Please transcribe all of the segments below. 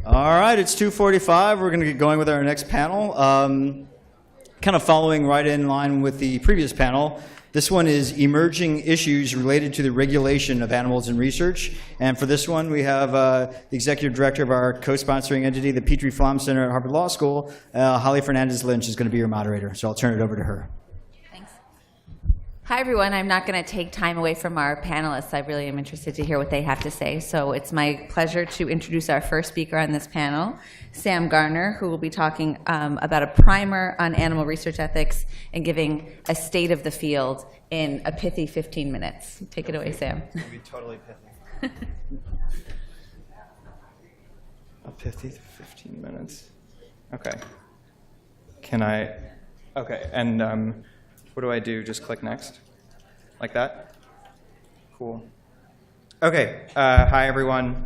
All right, it's 2:45. We're going to get going with our next panel. Kind of following right in line with the previous panel. This one is emerging issues related to the regulation of animals in research. And for this one, we have the executive director of our co-sponsoring entity, the Petrie Flom Center at Harvard Law School, Holly Fernandez-Lynch, is going to be your moderator. So I'll turn it over to her. Hi, everyone. I'm not going to take time away from our panelists. I really am interested to hear what they have to say. So it's my pleasure to introduce our first speaker on this panel, Sam Garner, who will be talking about a primer on animal research ethics and giving a state of the field in a pithy 15 minutes. Take it away, Sam. It'll be totally pithy. A pithy 15 minutes. Okay. Can I? Okay, and what do I do? Just click next? Like that? Cool. Okay. Hi, everyone.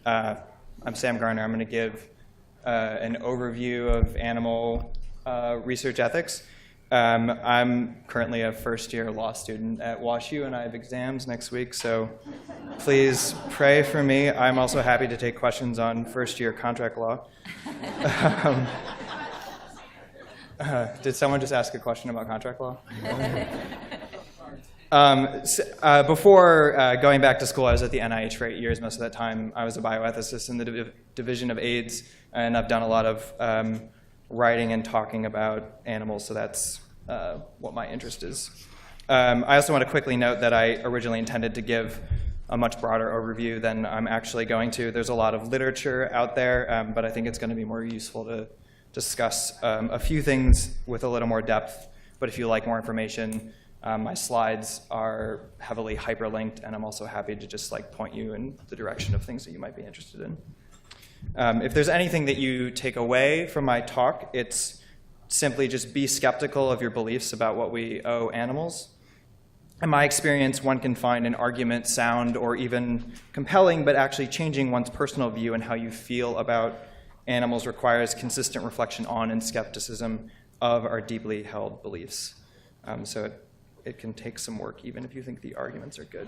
I'm Sam Garner. I'm going to give an overview of animal research ethics. I'm currently a first-year law student at WashU, and I have exams next week, so please pray for me. I'm also happy to take questions on first-year contract law. Did someone just ask a question about contract law? Before going back to school, I was at the NIH for 8 years. Most of that time, I was a bioethicist in the Division of AIDS, and I've done a lot of writing and talking about animals, so that's what my interest is. I also want to quickly note that I originally intended to give a much broader overview than I'm actually going to. There's a lot of literature out there, but I think it's going to be more useful to discuss a few things with a little more depth. But if you like more information, my slides are heavily hyperlinked, and I'm also happy to just point you in the direction of things that you might be interested in. If there's anything that you take away from my talk, it's simply just be skeptical of your beliefs about what we owe animals. In my experience, one can find an argument sound or even compelling, but actually changing one's personal view and how you feel about animals requires consistent reflection on and skepticism of our deeply held beliefs. So it can take some work, even if you think the arguments are good.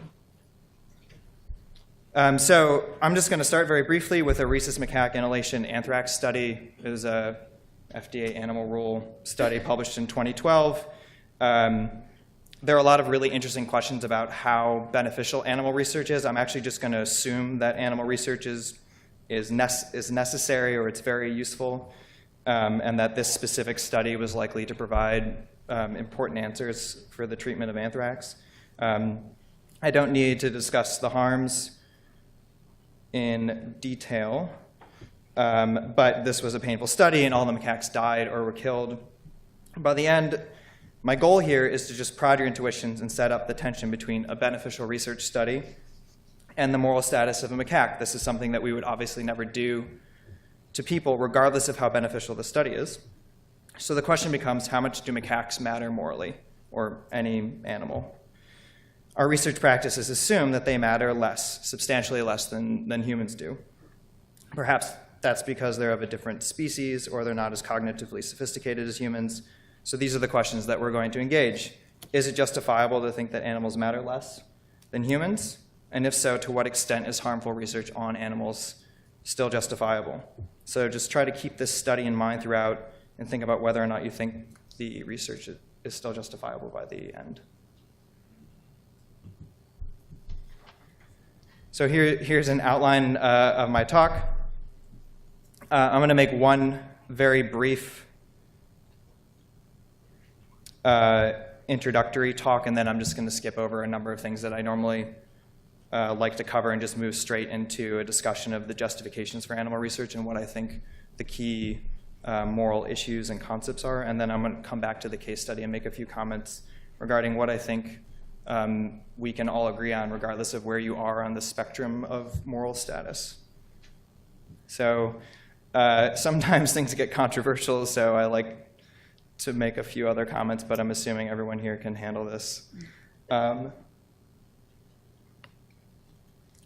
So I'm just going to start very briefly with a rhesus macaque inhalation anthrax study. It was a FDA animal rule study published in 2012. There are a lot of really interesting questions about how beneficial animal research is. I'm actually just going to assume that animal research is necessary or it's very useful, and that this specific study was likely to provide important answers for the treatment of anthrax. I don't need to discuss the harms in detail, but this was a painful study, and all the macaques died or were killed. By the end, my goal here is to just prod your intuitions and set up the tension between a beneficial research study and the moral status of a macaque. This is something that we would obviously never do to people, regardless of how beneficial the study is. So the question becomes, how much do macaques matter morally, or any animal? Our research practices assume that they matter less, substantially less than humans do. Perhaps that's because they're of a different species, or they're not as cognitively sophisticated as humans. So these are the questions that we're going to engage. Is it justifiable to think that animals matter less than humans? And if so, to what extent is harmful research on animals still justifiable? So just try to keep this study in mind throughout and think about whether or not you think the research is still justifiable by the end. So here's an outline of my talk. I'm going to make one very brief introductory talk, and then I'm just going to skip over a number of things that I normally like to cover and just move straight into a discussion of the justifications for animal research and what I think the key moral issues and concepts are. And then I'm going to come back to the case study and make a few comments regarding what I think we can all agree on, regardless of where you are on the spectrum of moral status. So sometimes things get controversial, so I like to make a few other comments, but I'm assuming everyone here can handle this.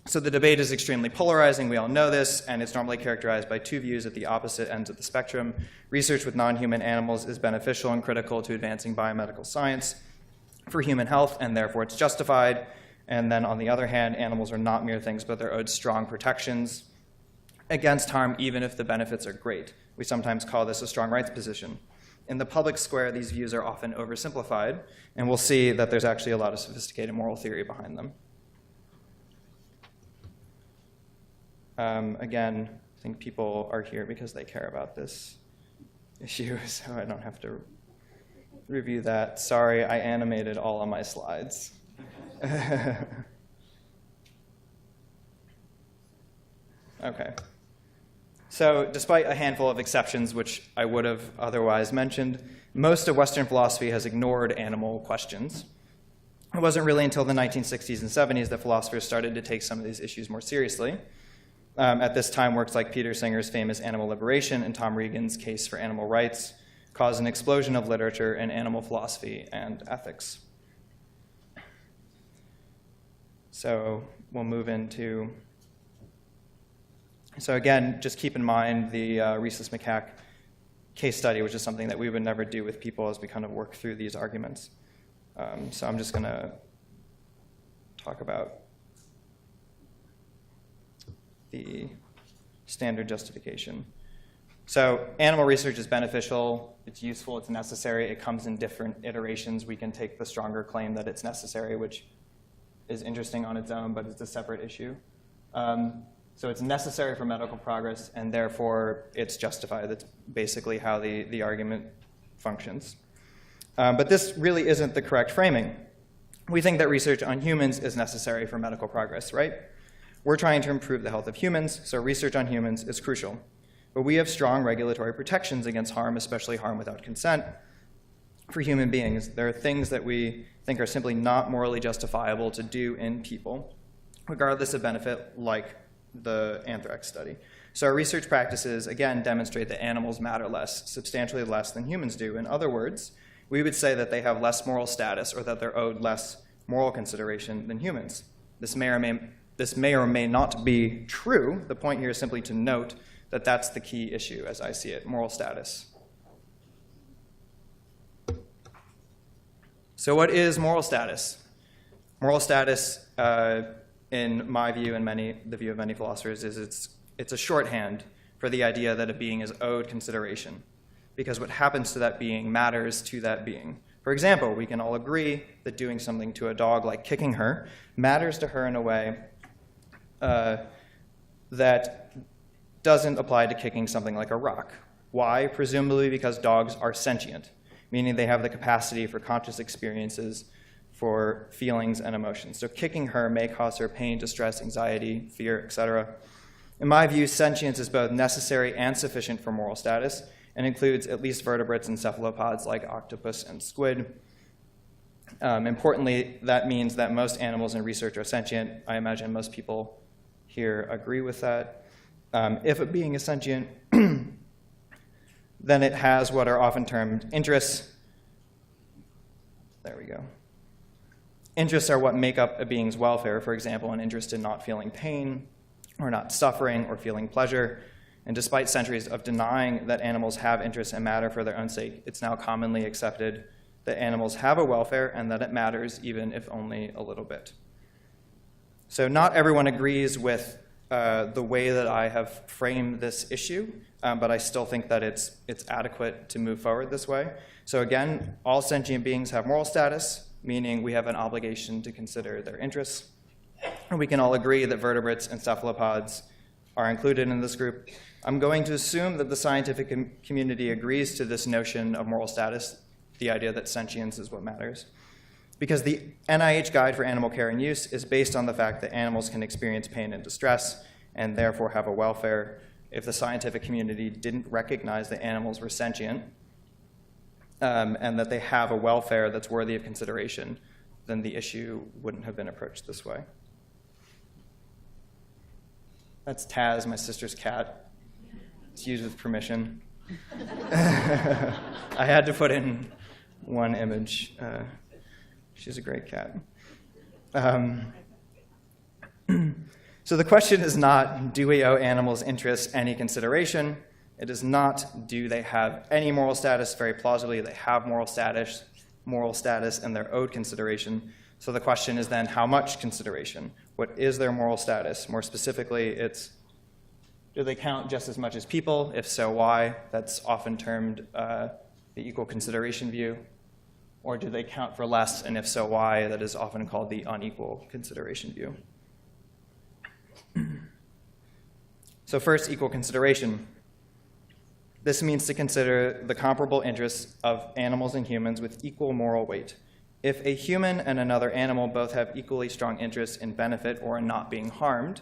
So the debate is extremely polarizing, we all know this, and it's normally characterized by two views at the opposite ends of the spectrum. Research with non-human animals is beneficial and critical to advancing biomedical science for human health, and therefore it's justified. And then on the other hand, animals are not mere things, but they're owed strong protections against harm, even if the benefits are great. We sometimes call this a strong rights position. In the public square, these views are often oversimplified, and we'll see that there's actually a lot of sophisticated moral theory behind them. Again, I think people are here because they care about this issue, so I don't have to review that. Sorry, I animated all of my slides. Okay. So despite a handful of exceptions, which I would have otherwise mentioned, most of Western philosophy has ignored animal questions. It wasn't really until the 1960s and 70s that philosophers started to take some of these issues more seriously. At this time, works like Peter Singer's famous Animal Liberation and Tom Regan's Case for Animal Rights caused an explosion of literature in animal philosophy and ethics. So we'll move into... So again, just keep in mind the rhesus macaque case study, which is something that we would never do with people as we kind of work through these arguments. So I'm just going to talk about the standard justification. So animal research is beneficial, it's useful, it's necessary, it comes in different iterations. We can take the stronger claim that it's necessary, which is interesting on its own, but it's a separate issue. So it's necessary for medical progress, and therefore it's justified. That's basically how the argument functions. But this really isn't the correct framing. We think that research on humans is necessary for medical progress, right? We're trying to improve the health of humans, so research on humans is crucial. But we have strong regulatory protections against harm, especially harm without consent, for human beings. There are things that we think are simply not morally justifiable to do in people, regardless of benefit, like the anthrax study. So our research practices, again, demonstrate that animals matter less, substantially less than humans do. In other words, we would say that they have less moral status or that they're owed less moral consideration than humans. This may or may not be true. The point here is simply to note that that's the key issue as I see it, moral status. So what is moral status? Moral status, in my view and the view of many philosophers, is it's a shorthand for the idea that a being is owed consideration, because what happens to that being matters to that being. For example, we can all agree that doing something to a dog, like kicking her, matters to her in a way that doesn't apply to kicking something like a rock. Why? Presumably because dogs are sentient, meaning they have the capacity for conscious experiences, for feelings and emotions. So kicking her may cause her pain, distress, anxiety, fear, etc. In my view, sentience is both necessary and sufficient for moral status, and includes at least vertebrates and cephalopods like octopus and squid. Importantly, that means that most animals in research are sentient. I imagine most people here agree with that. If a being is sentient, then it has what are often termed interests. There we go. Interests are what make up a being's welfare. For example, an interest in not feeling pain, or not suffering, or feeling pleasure. And despite centuries of denying that animals have interests and matter for their own sake, it's now commonly accepted that animals have a welfare and that it matters, even if only a little bit. So not everyone agrees with the way that I have framed this issue, but I still think that it's adequate to move forward this way. So again, all sentient beings have moral status, meaning we have an obligation to consider their interests. And we can all agree that vertebrates and cephalopods are included in this group. I'm going to assume that the scientific community agrees to this notion of moral status, the idea that sentience is what matters, because the NIH Guide for Animal Care and Use is based on the fact that animals can experience pain and distress and therefore have a welfare. If the scientific community didn't recognize that animals were sentient and that they have a welfare that's worthy of consideration, then the issue wouldn't have been approached this way. That's Taz, my sister's cat. It's used with permission. I had to put in one image. She's a great cat. So the question is not, do we owe animals' interests any consideration? It is not, do they have any moral status? Very plausibly, they have moral status, and they're owed consideration. So the question is then, how much consideration? What is their moral status? More specifically, it's, do they count just as much as people? If so, why? That's often termed the equal consideration view. Or do they count for less, and if so, why? That is often called the unequal consideration view. So first, equal consideration. This means to consider the comparable interests of animals and humans with equal moral weight. If a human and another animal both have equally strong interests in benefit or in not being harmed,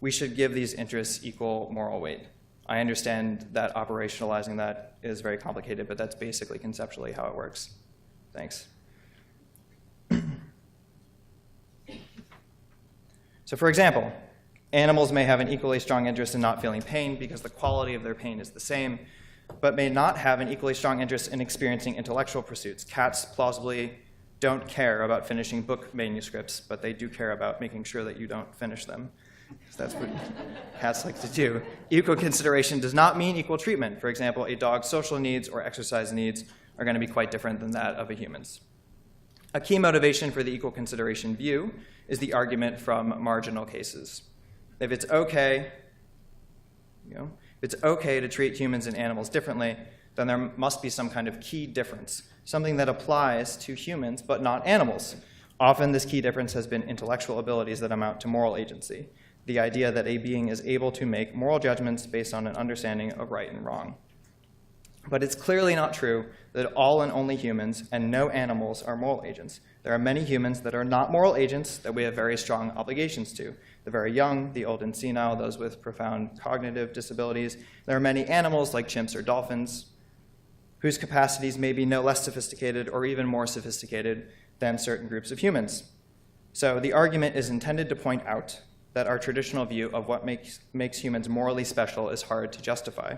we should give these interests equal moral weight. I understand that operationalizing that is very complicated, but that's basically conceptually how it works. Thanks. So for example, animals may have an equally strong interest in not feeling pain because the quality of their pain is the same, but may not have an equally strong interest in experiencing intellectual pursuits. Cats plausibly don't care about finishing book manuscripts, but they do care about making sure that you don't finish them, because that's what cats like to do. Equal consideration does not mean equal treatment. For example, a dog's social needs or exercise needs are going to be quite different than that of a human's. A key motivation for the equal consideration view is the argument from marginal cases. If it's okay, if it's okay to treat humans and animals differently, then there must be some kind of key difference, something that applies to humans but not animals. Often this key difference has been intellectual abilities that amount to moral agency, the idea that a being is able to make moral judgments based on an understanding of right and wrong. But it's clearly not true that all and only humans and no animals are moral agents. There are many humans that are not moral agents that we have very strong obligations to. The very young, the old and senile, those with profound cognitive disabilities. There are many animals like chimps or dolphins whose capacities may be no less sophisticated or even more sophisticated than certain groups of humans. So the argument is intended to point out that our traditional view of what makes humans morally special is hard to justify.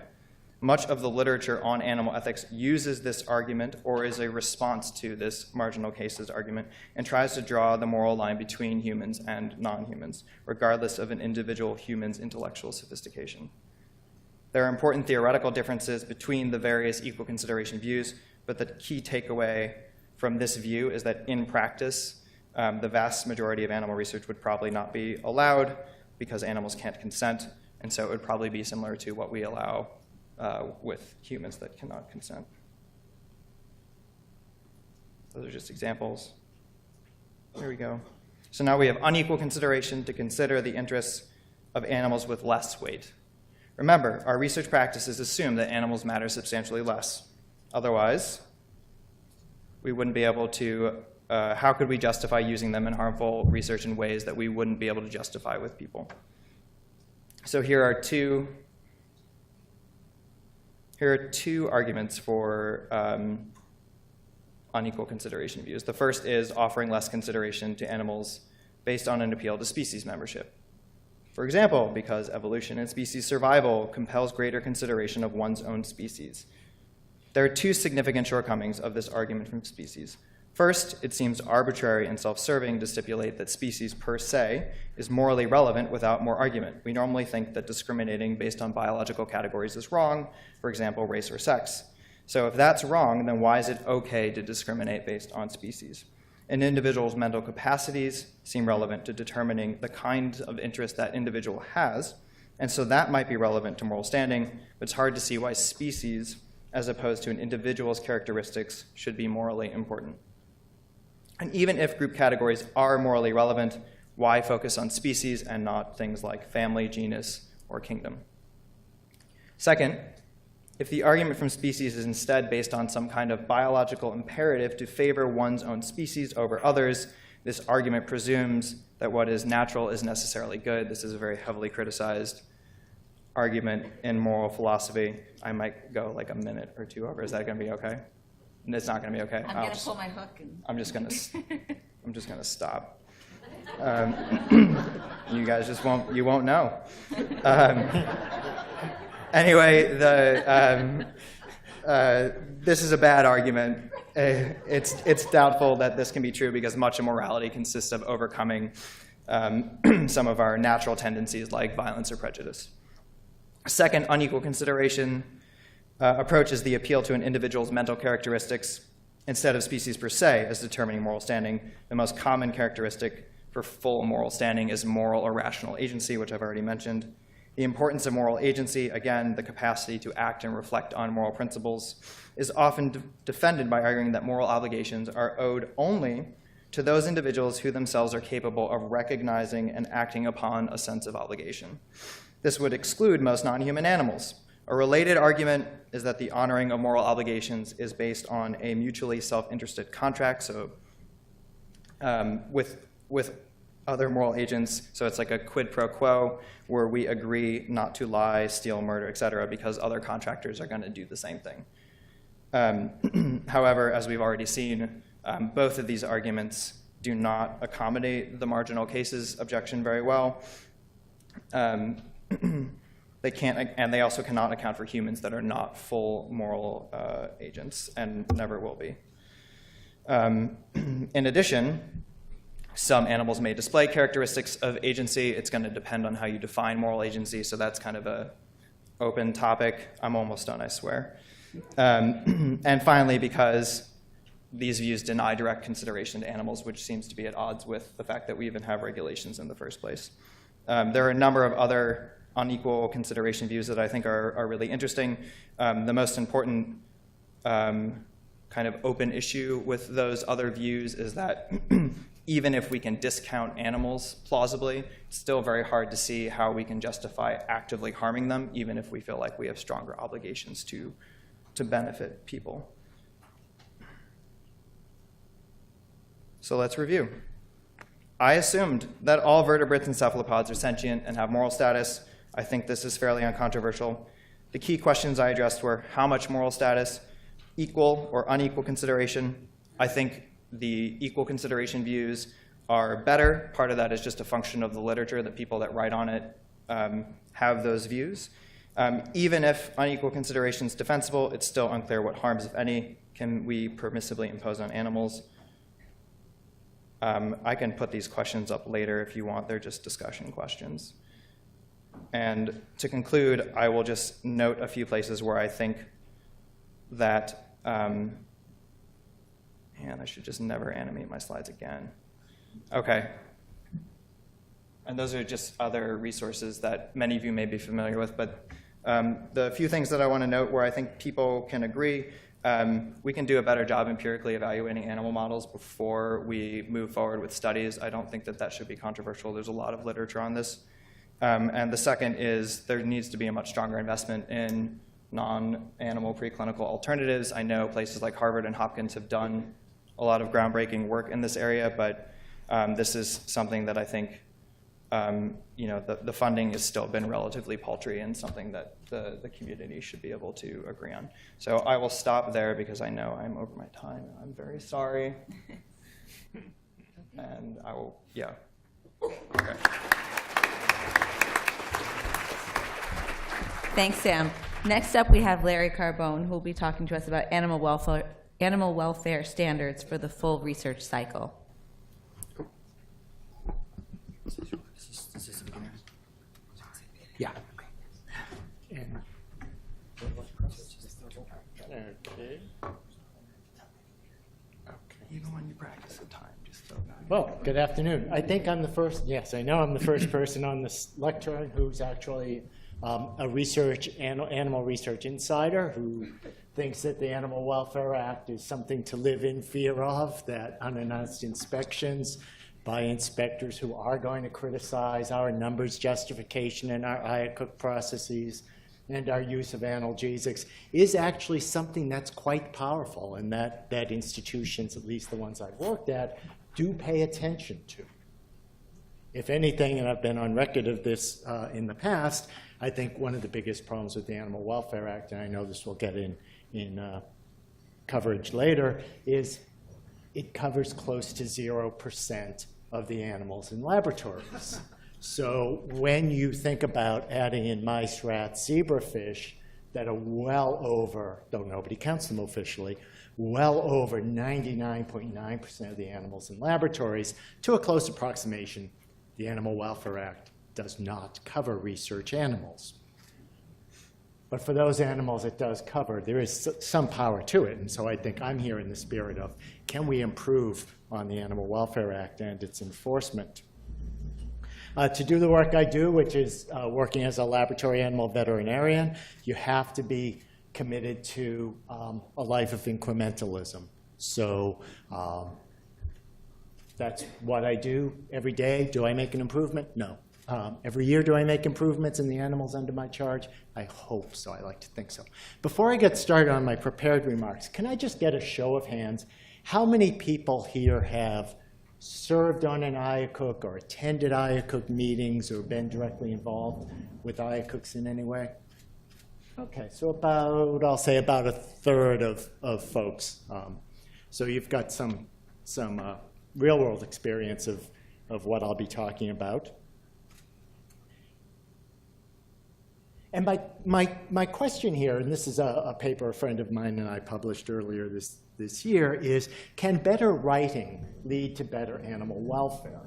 Much of the literature on animal ethics uses this argument or is a response to this marginal cases argument and tries to draw the moral line between humans and non-humans, regardless of an individual human's intellectual sophistication. There are important theoretical differences between the various equal consideration views, but the key takeaway from this view is that in practice, the vast majority of animal research would probably not be allowed because animals can't consent, and so it would probably be similar to what we allow with humans that cannot consent. Those are just examples. Here we go. So now we have unequal consideration to consider the interests of animals with less weight. Remember, our research practices assume that animals matter substantially less. Otherwise, we wouldn't be able to, how could we justify using them in harmful research in ways that we wouldn't be able to justify with people? So here are two arguments for unequal consideration views. The first is offering less consideration to animals based on an appeal to species membership. For example, because evolution and species survival compels greater consideration of one's own species. There are two significant shortcomings of this argument from species. First, it seems arbitrary and self-serving to stipulate that species per se is morally relevant without more argument. We normally think that discriminating based on biological categories is wrong, for example, race or sex. So if that's wrong, then why is it okay to discriminate based on species? An individual's mental capacities seem relevant to determining the kind of interest that individual has, and so that might be relevant to moral standing, but it's hard to see why species, as opposed to an individual's characteristics, should be morally important. And even if group categories are morally relevant, why focus on species and not things like family, genus, or kingdom? Second, if the argument from species is instead based on some kind of biological imperative to favor one's own species over others, this argument presumes that what is natural is necessarily good. This is a very heavily criticized argument in moral philosophy. I might go like a minute or two over. Is that going to be okay? It's not going to be okay. I'm going to pull my hook. I'm just going to stop. You guys just won't know. Anyway, this is a bad argument. It's doubtful that this can be true because much of morality consists of overcoming some of our natural tendencies like violence or prejudice. Second, unequal consideration approach is the appeal to an individual's mental characteristics instead of species per se as determining moral standing. The most common characteristic for full moral standing is moral or rational agency, which I've already mentioned. The importance of moral agency, again, the capacity to act and reflect on moral principles, is often defended by arguing that moral obligations are owed only to those individuals who themselves are capable of recognizing and acting upon a sense of obligation. This would exclude most non-human animals. A related argument is that the honoring of moral obligations is based on a mutually self-interested contract, so with other moral agents, so it's like a quid pro quo where we agree not to lie, steal, murder, etc., because other contractors are going to do the same thing. However, as we've already seen, both of these arguments do not accommodate the marginal cases objection very well. They can't, and they also cannot account for humans that are not full moral agents and never will be. In addition, some animals may display characteristics of agency. It's going to depend on how you define moral agency, so that's kind of an open topic. I'm almost done, I swear. And finally, because these views deny direct consideration to animals, which seems to be at odds with the fact that we even have regulations in the first place. There are a number of other unequal consideration views that I think are really interesting. The most important kind of open issue with those other views is that even if we can discount animals plausibly, it's still very hard to see how we can justify actively harming them, even if we feel like we have stronger obligations to benefit people. So let's review. I assumed that all vertebrates and cephalopods are sentient and have moral status. I think this is fairly uncontroversial. The key questions I addressed were how much moral status, equal or unequal consideration. I think the equal consideration views are better. Part of that is just a function of the literature. The people that write on it have those views. Even if unequal consideration is defensible, it's still unclear what harms, if any, can we permissibly impose on animals. I can put these questions up later if you want. They're just discussion questions. And to conclude, I will just note a few places where I think that, man, I should just never animate my slides again. Okay. And those are just other resources that many of you may be familiar with, but the few things that I want to note where I think people can agree, we can do a better job empirically evaluating animal models before we move forward with studies. I don't think that that should be controversial. There's a lot of literature on this. And the second is there needs to be a much stronger investment in non-animal preclinical alternatives. I know places like Harvard and Hopkins have done a lot of groundbreaking work in this area, but this is something that I think the funding has still been relatively paltry and something that the community should be able to agree on. So I will stop there because I know I'm over my time. I'm very sorry. And I will, yeah. Okay. Thanks, Sam. Next up, we have Larry Carbone, who will be talking to us about animal welfare standards for the full research cycle. Yeah. And okay. Even when you practice the time, just so bad. Well, good afternoon. I think I'm the first, yes, I know I'm the first person on this lectern who's actually a animal research insider who thinks that the Animal Welfare Act is something to live in fear of, that unannounced inspections by inspectors who are going to criticize our numbers justification and our IACUC processes and our use of analgesics is actually something that's quite powerful and that institutions, at least the ones I've worked at, do pay attention to. If anything, and I've been on record of this in the past, I think one of the biggest problems with the Animal Welfare Act, and I know this will get in coverage later, is it covers close to 0% of the animals in laboratories. So when you think about adding in mice, rats, zebrafish that are well over, though nobody counts them officially, well over 99.9% of the animals in laboratories, to a close approximation, the Animal Welfare Act does not cover research animals. But for those animals it does cover, there is some power to it. And so I think I'm here in the spirit of, can we improve on the Animal Welfare Act and its enforcement? To do the work I do, which is working as a laboratory animal veterinarian, you have to be committed to a life of incrementalism. So that's what I do every day. Do I make an improvement? No. Every year, do I make improvements in the animals under my charge? I hope so. I like to think so. Before I get started on my prepared remarks, can I just get a show of hands? How many people here have served on an IACUC or attended IACUC meetings or been directly involved with IACUCs in any way? Okay, so about, I'll say about a third of folks. So you've got some real-world experience of what I'll be talking about. And my question here, and this is a paper a friend of mine and I published earlier this year, is can better writing lead to better animal welfare?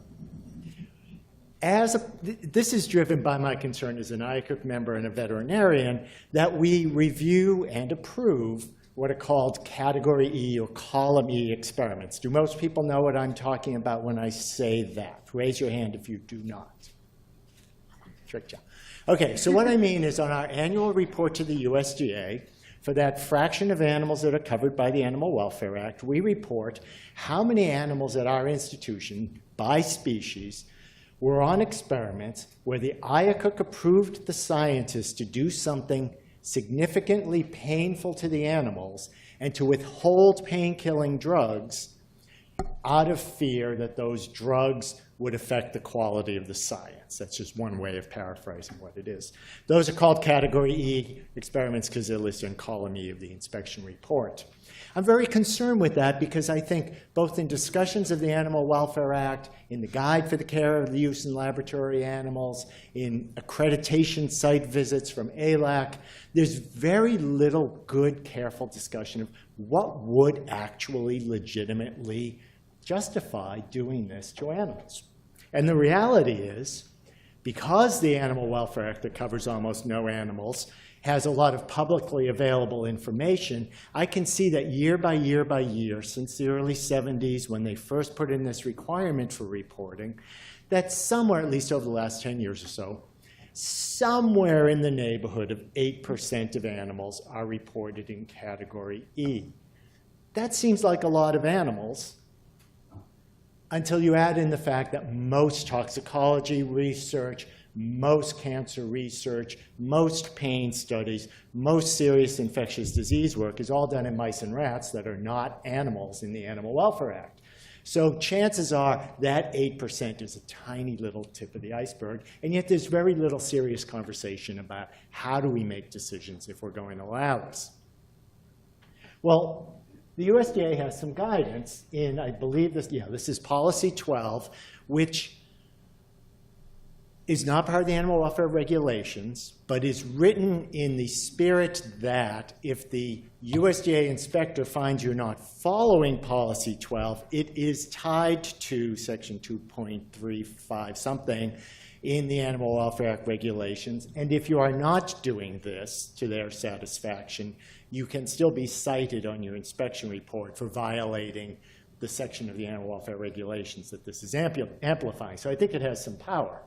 This is driven by my concern as an IACUC member and a veterinarian that we review and approve what are called Category E or Column E experiments. Do most people know what I'm talking about when I say that? Raise your hand if you do not. Trick job. Okay, so what I mean is on our annual report to the USDA, for that fraction of animals that are covered by the Animal Welfare Act, we report how many animals at our institution, by species, were on experiments where the IACUC approved the scientists to do something significantly painful to the animals and to withhold pain-killing drugs out of fear that those drugs would affect the quality of the science. That's just one way of paraphrasing what it is. Those are called Category E experiments because they're listed in column E of the inspection report. I'm very concerned with that because I think both in discussions of the Animal Welfare Act, in the Guide for the Care of the Use in Laboratory Animals, in accreditation site visits from ALAC, there's very little good, careful discussion of what would actually legitimately justify doing this to animals. And the reality is, because the Animal Welfare Act that covers almost no animals has a lot of publicly available information, I can see that year by year by year, since the early 70s when they first put in this requirement for reporting, that somewhere, at least over the last 10 years or so, somewhere in the neighborhood of 8% of animals are reported in Category E. That seems like a lot of animals, until you add in the fact that most toxicology research, most cancer research, most pain studies, most serious infectious disease work is all done in mice and rats that are not animals in the Animal Welfare Act. So chances are that 8% is a tiny little tip of the iceberg, and yet there's very little serious conversation about how do we make decisions if we're going to allow this. Well, the USDA has some guidance in, I believe this is Policy 12, which is not part of the Animal Welfare Regulations, but is written in the spirit that if the USDA inspector finds you're not following Policy 12, it is tied to Section 2.35 something in the Animal Welfare Act regulations. And if you are not doing this to their satisfaction, you can still be cited on your inspection report for violating the section of the Animal Welfare Regulations that this is amplifying. So I think it has some power.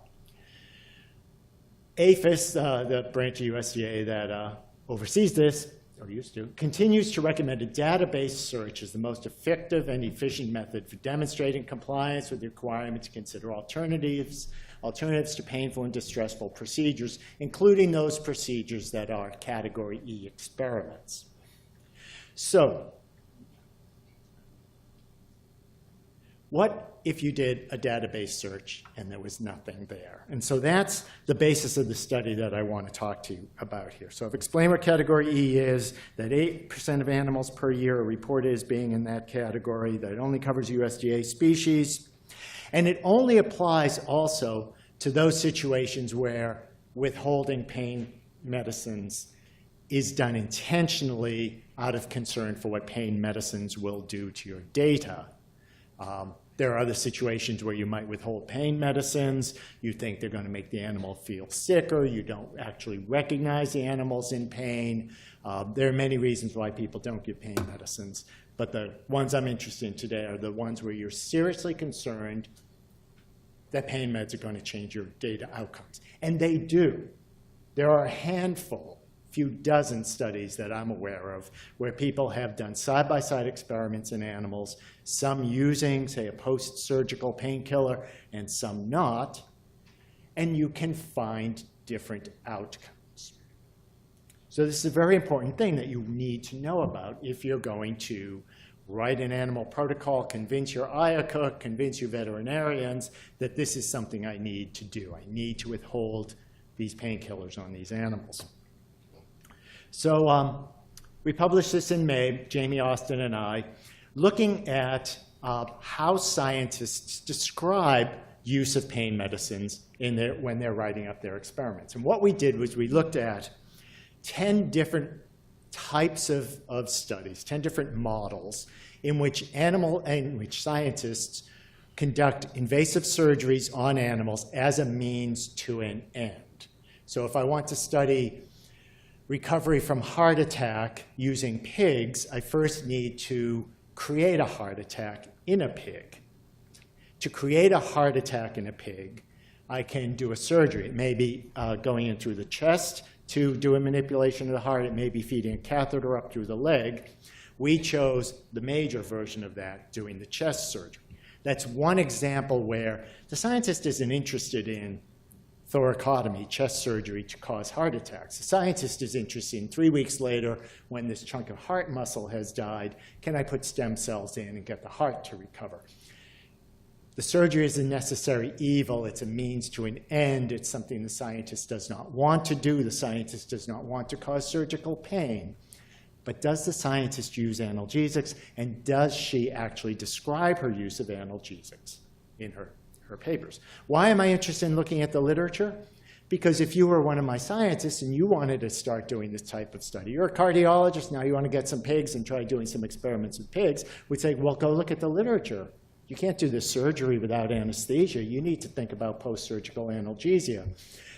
APHIS, the branch of USDA that oversees this, or used to, continues to recommend a database search as the most effective and efficient method for demonstrating compliance with the requirement to consider alternatives to painful and distressful procedures, including those procedures that are Category E experiments. So, what if you did a database search and there was nothing there? And so that's the basis of the study that I want to talk to you about here. So I've explained what Category E is, that 8% of animals per year are reported as being in that category, that it only covers USDA species, and it only applies also to those situations where withholding pain medicines is done intentionally out of concern for what pain medicines will do to your data. There are other situations where you might withhold pain medicines. You think they're going to make the animal feel sicker. You don't actually recognize the animal's in pain. There are many reasons why people don't give pain medicines. But the ones I'm interested in today are the ones where you're seriously concerned that pain meds are going to change your data outcomes. And they do. There are a handful, few dozen studies that I'm aware of where people have done side-by-side experiments in animals, some using, say, a post-surgical painkiller and some not, and you can find different outcomes. So this is a very important thing that you need to know about if you're going to write an animal protocol, convince your IACUC, convince your veterinarians that this is something I need to do. I need to withhold these painkillers on these animals. So we published this in May, Jamie Austin and I, looking at how scientists describe use of pain medicines when they're writing up their experiments. And what we did was we looked at 10 different types of studies, 10 different models in which scientists conduct invasive surgeries on animals as a means to an end. So if I want to study recovery from heart attack using pigs, I first need to create a heart attack in a pig. To create a heart attack in a pig, I can do a surgery. It may be going in through the chest to do a manipulation of the heart. It may be feeding a catheter up through the leg. We chose the major version of that, doing the chest surgery. That's one example where the scientist isn't interested in thoracotomy, chest surgery to cause heart attacks. The scientist is interested in 3 weeks later, when this chunk of heart muscle has died, can I put stem cells in and get the heart to recover? The surgery is a necessary evil. It's a means to an end. It's something the scientist does not want to do. The scientist does not want to cause surgical pain. But does the scientist use analgesics? And does she actually describe her use of analgesics in her papers? Why am I interested in looking at the literature? Because if you were one of my scientists and you wanted to start doing this type of study, you're a cardiologist, now you want to get some pigs and try doing some experiments with pigs, we'd say, well, go look at the literature. You can't do this surgery without anesthesia. You need to think about post-surgical analgesia.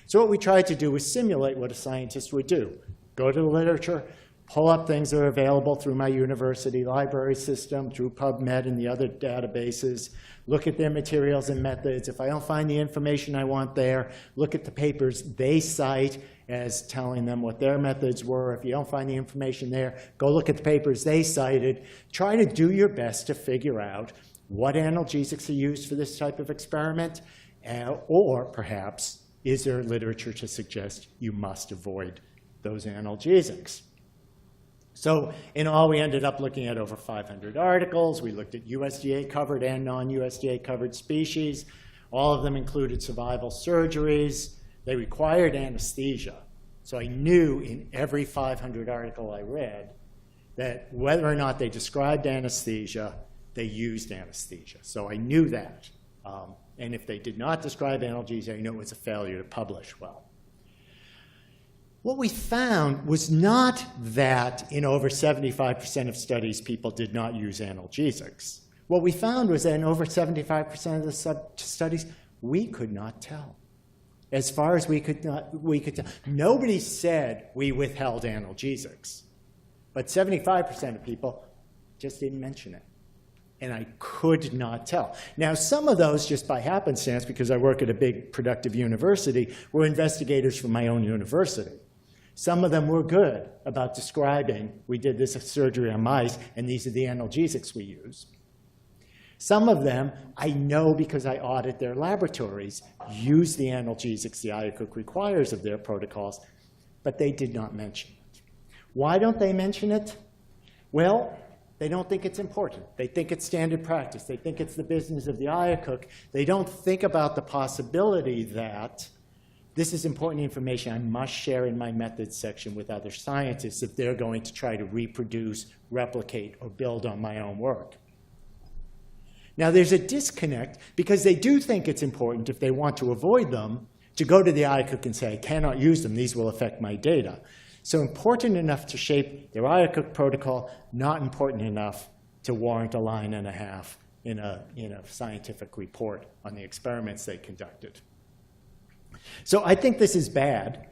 So what we tried to do was simulate what a scientist would do. Go to the literature, pull up things that are available through my university library system, through PubMed and the other databases, look at their materials and methods. If I don't find the information I want there, look at the papers they cite as telling them what their methods were. If you don't find the information there, go look at the papers they cited. Try to do your best to figure out what analgesics are used for this type of experiment, or perhaps, is there literature to suggest you must avoid those analgesics? So in all, we ended up looking at over 500 articles. We looked at USDA-covered and non-USDA-covered species. All of them included survival surgeries. They required anesthesia. So I knew in every 500 article I read that whether or not they described anesthesia, they used anesthesia. So I knew that. And if they did not describe analgesia, I knew it was a failure to publish well. What we found was not that in over 75% of studies, people did not use analgesics. What we found was that in over 75% of the studies, we could not tell. As far as we could tell. Nobody said we withheld analgesics. But 75% of people just didn't mention it. And I could not tell. Now, some of those, just by happenstance, because I work at a big productive university, were investigators from my own university. Some of them were good about describing, we did this surgery on mice, and these are the analgesics we use. Some of them, I know because I audit their laboratories, use the analgesics the IACUC requires of their protocols, but they did not mention it. Why don't they mention it? Well, they don't think it's important. They think it's standard practice. They think it's the business of the IACUC. They don't think about the possibility that this is important information I must share in my methods section with other scientists if they're going to try to reproduce, replicate, or build on my own work. Now, there's a disconnect because they do think it's important, if they want to avoid them, to go to the IACUC and say, I cannot use them. These will affect my data. So important enough to shape their IACUC protocol, not important enough to warrant a line and a half in a scientific report on the experiments they conducted. So I think this is bad,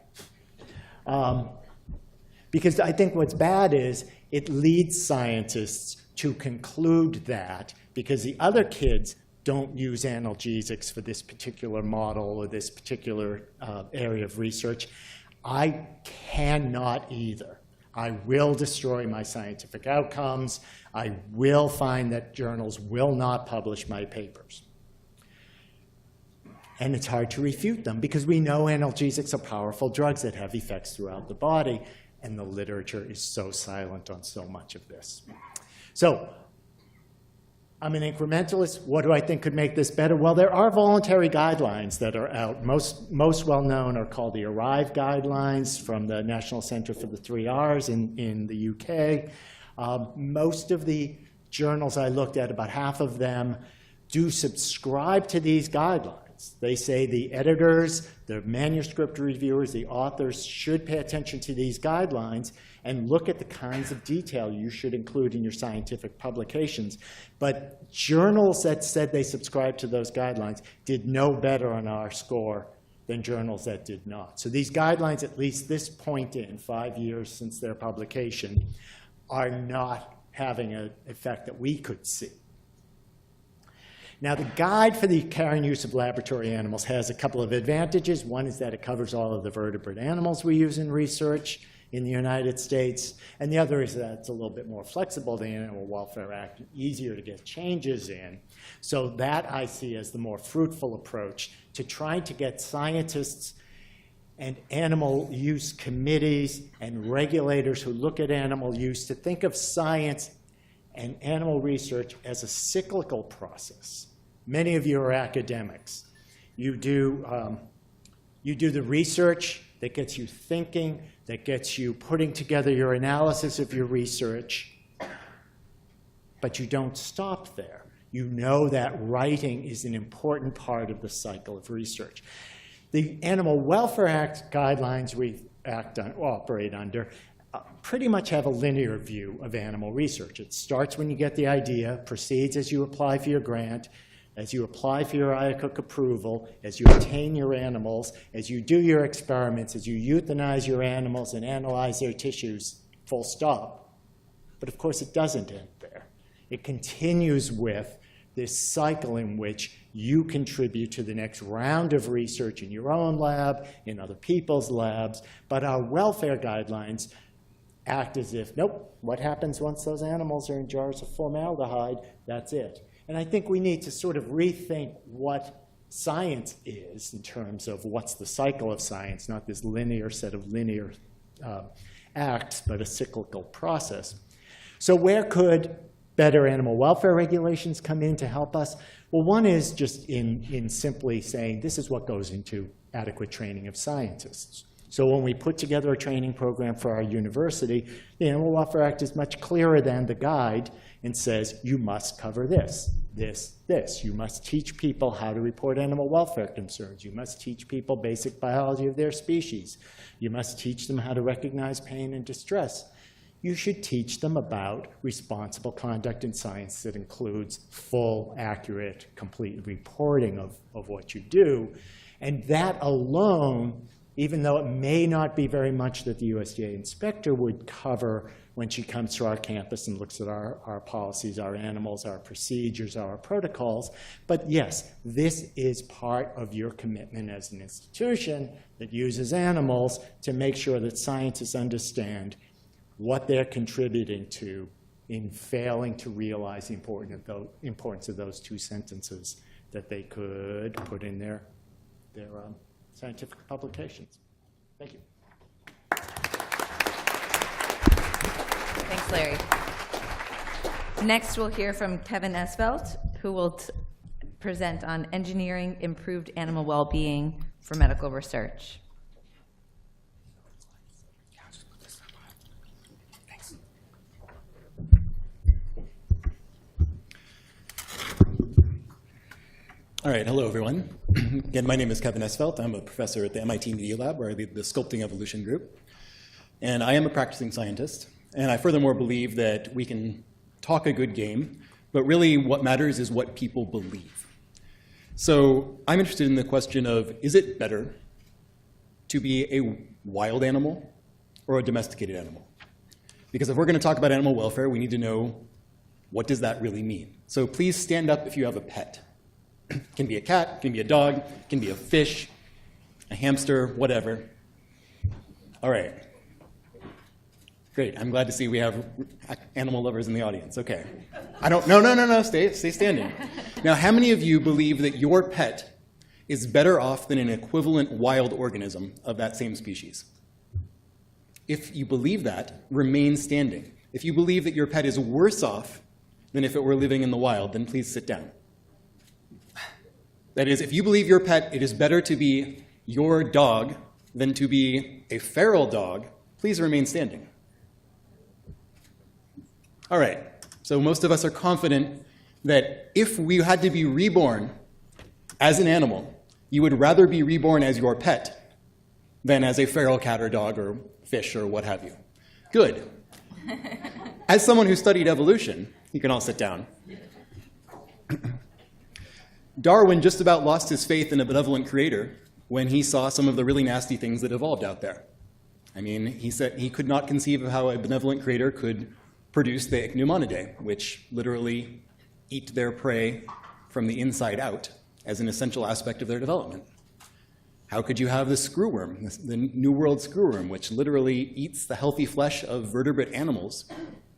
because I think what's bad is it leads scientists to conclude that because the other kids don't use analgesics for this particular model or this particular area of research, I cannot either. I will destroy my scientific outcomes. I will find that journals will not publish my papers. And it's hard to refute them because we know analgesics are powerful drugs that have effects throughout the body, and the literature is so silent on so much of this. So I'm an incrementalist. What do I think could make this better? Well, there are voluntary guidelines that are out. Most well-known are called the ARRIVE guidelines from the National Center for the 3 Rs in the UK. Most of the journals I looked at, about half of them, do subscribe to these guidelines. They say the editors, the manuscript reviewers, the authors should pay attention to these guidelines and look at the kinds of detail you should include in your scientific publications. But journals that said they subscribed to those guidelines did no better on our score than journals that did not. So these guidelines, at least this point in 5 years since their publication, are not having an effect that we could see. Now, the guide for the care and use of laboratory animals has a couple of advantages. One is that it covers all of the vertebrate animals we use in research in the United States. And the other is that it's a little bit more flexible than the Animal Welfare Act, easier to get changes in. So that I see as the more fruitful approach to trying to get scientists and animal use committees and regulators who look at animal use to think of science and animal research as a cyclical process. Many of you are academics. You do the research that gets you thinking, that gets you putting together your analysis of your research, but you don't stop there. You know that writing is an important part of the cycle of research. The Animal Welfare Act guidelines we operate under pretty much have a linear view of animal research. It starts when you get the idea, proceeds as you apply for your grant, as you apply for your IACUC approval, as you obtain your animals, as you do your experiments, as you euthanize your animals and analyze their tissues, full stop. But of course, it doesn't end there. It continues with this cycle in which you contribute to the next round of research in your own lab, in other people's labs, but our welfare guidelines act as if, nope, what happens once those animals are in jars of formaldehyde? That's it. And I think we need to sort of rethink what science is in terms of what's the cycle of science, not this linear set of linear acts, but a cyclical process. So where could better animal welfare regulations come in to help us? Well, one is just in simply saying this is what goes into adequate training of scientists. So when we put together a training program for our university, the Animal Welfare Act is much clearer than the guide and says you must cover this, this, this. You must teach people how to report animal welfare concerns. You must teach people basic biology of their species. You must teach them how to recognize pain and distress. You should teach them about responsible conduct in science that includes full, accurate, complete reporting of what you do. And that alone, even though it may not be very much that the USDA inspector would cover when she comes to our campus and looks at our policies, our animals, our procedures, our protocols, but yes, this is part of your commitment as an institution that uses animals to make sure that scientists understand what they're contributing to in failing to realize the importance of those two sentences that they could put in their scientific publications. Thank you. Thanks, Larry. Next, we'll hear from Kevin Esvelt, who will present on engineering improved animal well-being for medical research. All right, hello everyone. Again, my name is Kevin Esvelt. I'm a professor at the MIT Media Lab, where I lead the Sculpting Evolution group. And I am a practicing scientist. And I furthermore believe that we can talk a good game, but But really, what matters is what people believe. So I'm interested in the question of, is it better to be a wild animal or a domesticated animal? Because if we're going to talk about animal welfare, we need to know, what does that really mean? So please stand up if you have a pet. It can be a cat, it can be a dog, it can be a fish, a hamster, whatever. All right. Great. I'm glad to see we have animal lovers in the audience. Okay. No. Stay standing. Now, how many of you believe that your pet is better off than an equivalent wild organism of that same species? If you believe that, remain standing. If you believe that your pet is worse off than if it were living in the wild, then please sit down. That is, if you believe your pet, it is better to be your dog than to be a feral dog, please remain standing. All right, so most of us are confident that if we had to be reborn as an animal, you would rather be reborn as your pet than as a feral cat or dog or fish or what have you. Good. As someone who studied evolution, you can all sit down. Darwin just about lost his faith in a benevolent creator when he saw some of the really nasty things that evolved out there. I mean, he said he could not conceive of how a benevolent creator could produce the Ichneumonidae, which literally eat their prey from the inside out as an essential aspect of their development. How could you have the screwworm, the New World screwworm, which literally eats the healthy flesh of vertebrate animals,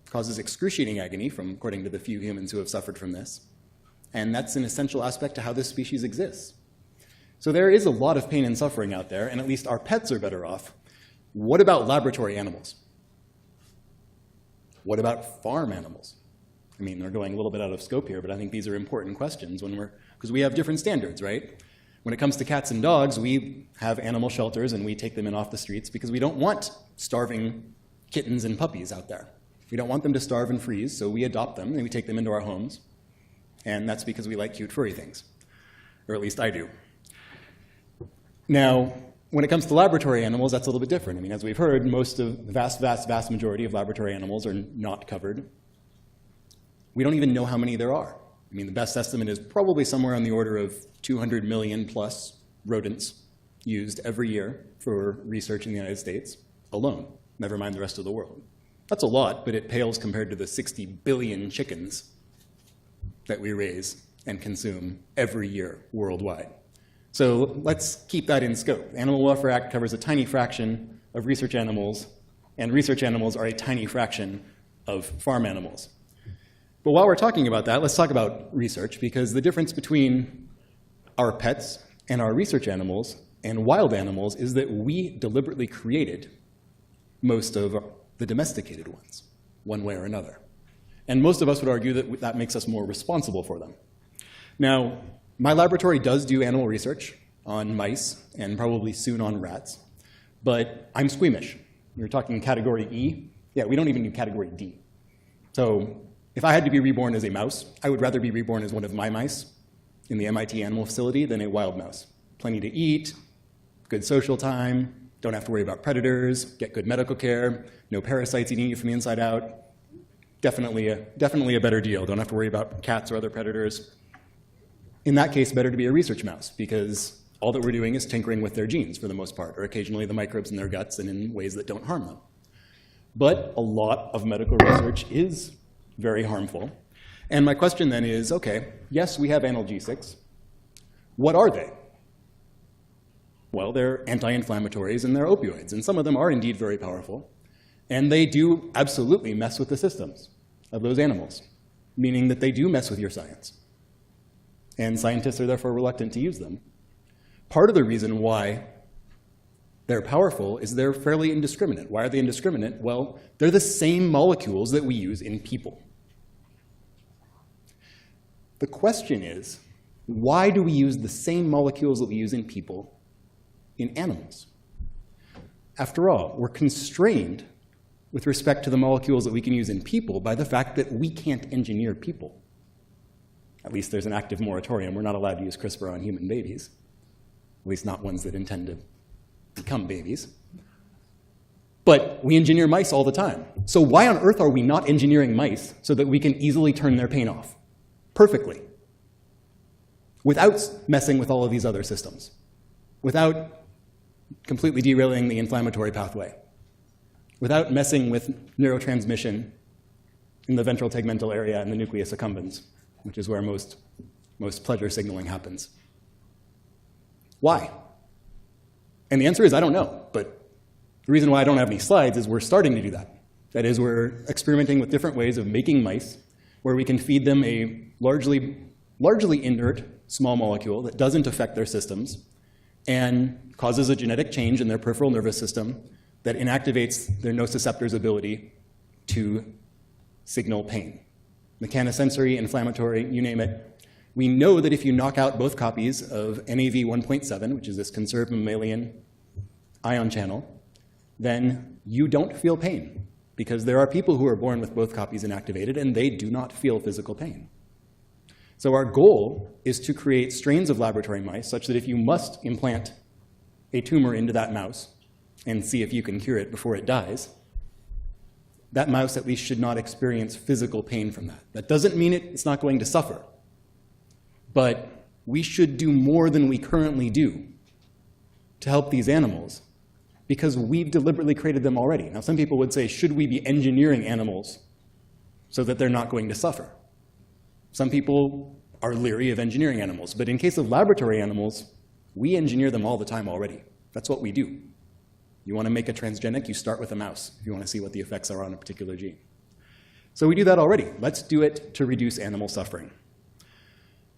causes excruciating agony, according to the few humans who have suffered from this. And that's an essential aspect to how this species exists. So there is a lot of pain and suffering out there, and at least our pets are better off. What about laboratory animals? What about farm animals? I mean, they're going a little bit out of scope here, but I think these are important questions because we have different standards, right? When it comes to cats and dogs, we have animal shelters and we take them in off the streets because we don't want starving kittens and puppies out there. We don't want them to starve and freeze, so we adopt them and we take them into our homes. And that's because we like cute furry things, or at least I do. Now, when it comes to laboratory animals, that's a little bit different. I mean, as we've heard, the vast majority of laboratory animals are not covered. We don't even know how many there are. I mean, the best estimate is probably somewhere on the order of 200 million plus rodents used every year for research in the United States alone, never mind the rest of the world. That's a lot, but it pales compared to the 60 billion chickens that we raise and consume every year worldwide. So let's keep that in scope. The Animal Welfare Act covers a tiny fraction of research animals, and research animals are a tiny fraction of farm animals. But while we're talking about that, let's talk about research, because the difference between our pets and our research animals and wild animals is that we deliberately created most of the domesticated ones, one way or another. And most of us would argue that that makes us more responsible for them. Now, my laboratory does do animal research on mice and probably soon on rats, but I'm squeamish. You're talking category E? Yeah, we don't even do category D. So if I had to be reborn as a mouse, I would rather be reborn as one of my mice in the MIT animal facility than a wild mouse. Plenty to eat, good social time, don't have to worry about predators, get good medical care, no parasites eating you from the inside out. Definitely a better deal. Don't have to worry about cats or other predators. In that case, better to be a research mouse, because all that we're doing is tinkering with their genes for the most part, or occasionally the microbes in their guts and in ways that don't harm them. But a lot of medical research is very harmful. And my question then is, okay, yes, we have analgesics. What are they? Well, they're anti-inflammatories and they're opioids, and some of them are indeed very powerful. And they do absolutely mess with the systems of those animals, meaning that they do mess with your science. And scientists are therefore reluctant to use them. Part of the reason why they're powerful is they're fairly indiscriminate. Why are they indiscriminate? Well, they're the same molecules that we use in people. The question is, why do we use the same molecules that we use in people in animals? After all, we're constrained with respect to the molecules that we can use in people by the fact that we can't engineer people. At least there's an active moratorium. We're not allowed to use CRISPR on human babies, at least not ones that intend to become babies. But we engineer mice all the time. So why on earth are we not engineering mice so that we can easily turn their pain off? perfectly without messing with all of these other systems, without completely derailing the inflammatory pathway, without messing with neurotransmission in the ventral tegmental area and the nucleus accumbens, which is where most pleasure signaling happens. Why? And the answer is, I don't know. But the reason why I don't have any slides is we're starting to do that. That is, we're experimenting with different ways of making mice where we can feed them a largely inert small molecule that doesn't affect their systems and causes a genetic change in their peripheral nervous system that inactivates their nociceptor's ability to signal pain. Mechanosensory, inflammatory, you name it. We know that if you knock out both copies of NAV 1.7, which is this conserved mammalian ion channel, then you don't feel pain, because there are people who are born with both copies inactivated, and they do not feel physical pain. So our goal is to create strains of laboratory mice such that if you must implant a tumor into that mouse and see if you can cure it before it dies, that mouse at least should not experience physical pain from that. That doesn't mean it's not going to suffer, but we should do more than we currently do to help these animals, because we've deliberately created them already. Now, some people would say, should we be engineering animals so that they're not going to suffer? Some people are leery of engineering animals, but in case of laboratory animals, we engineer them all the time already. That's what we do. You want to make a transgenic, you start with a mouse if you want to see what the effects are on a particular gene. So we do that already. Let's do it to reduce animal suffering.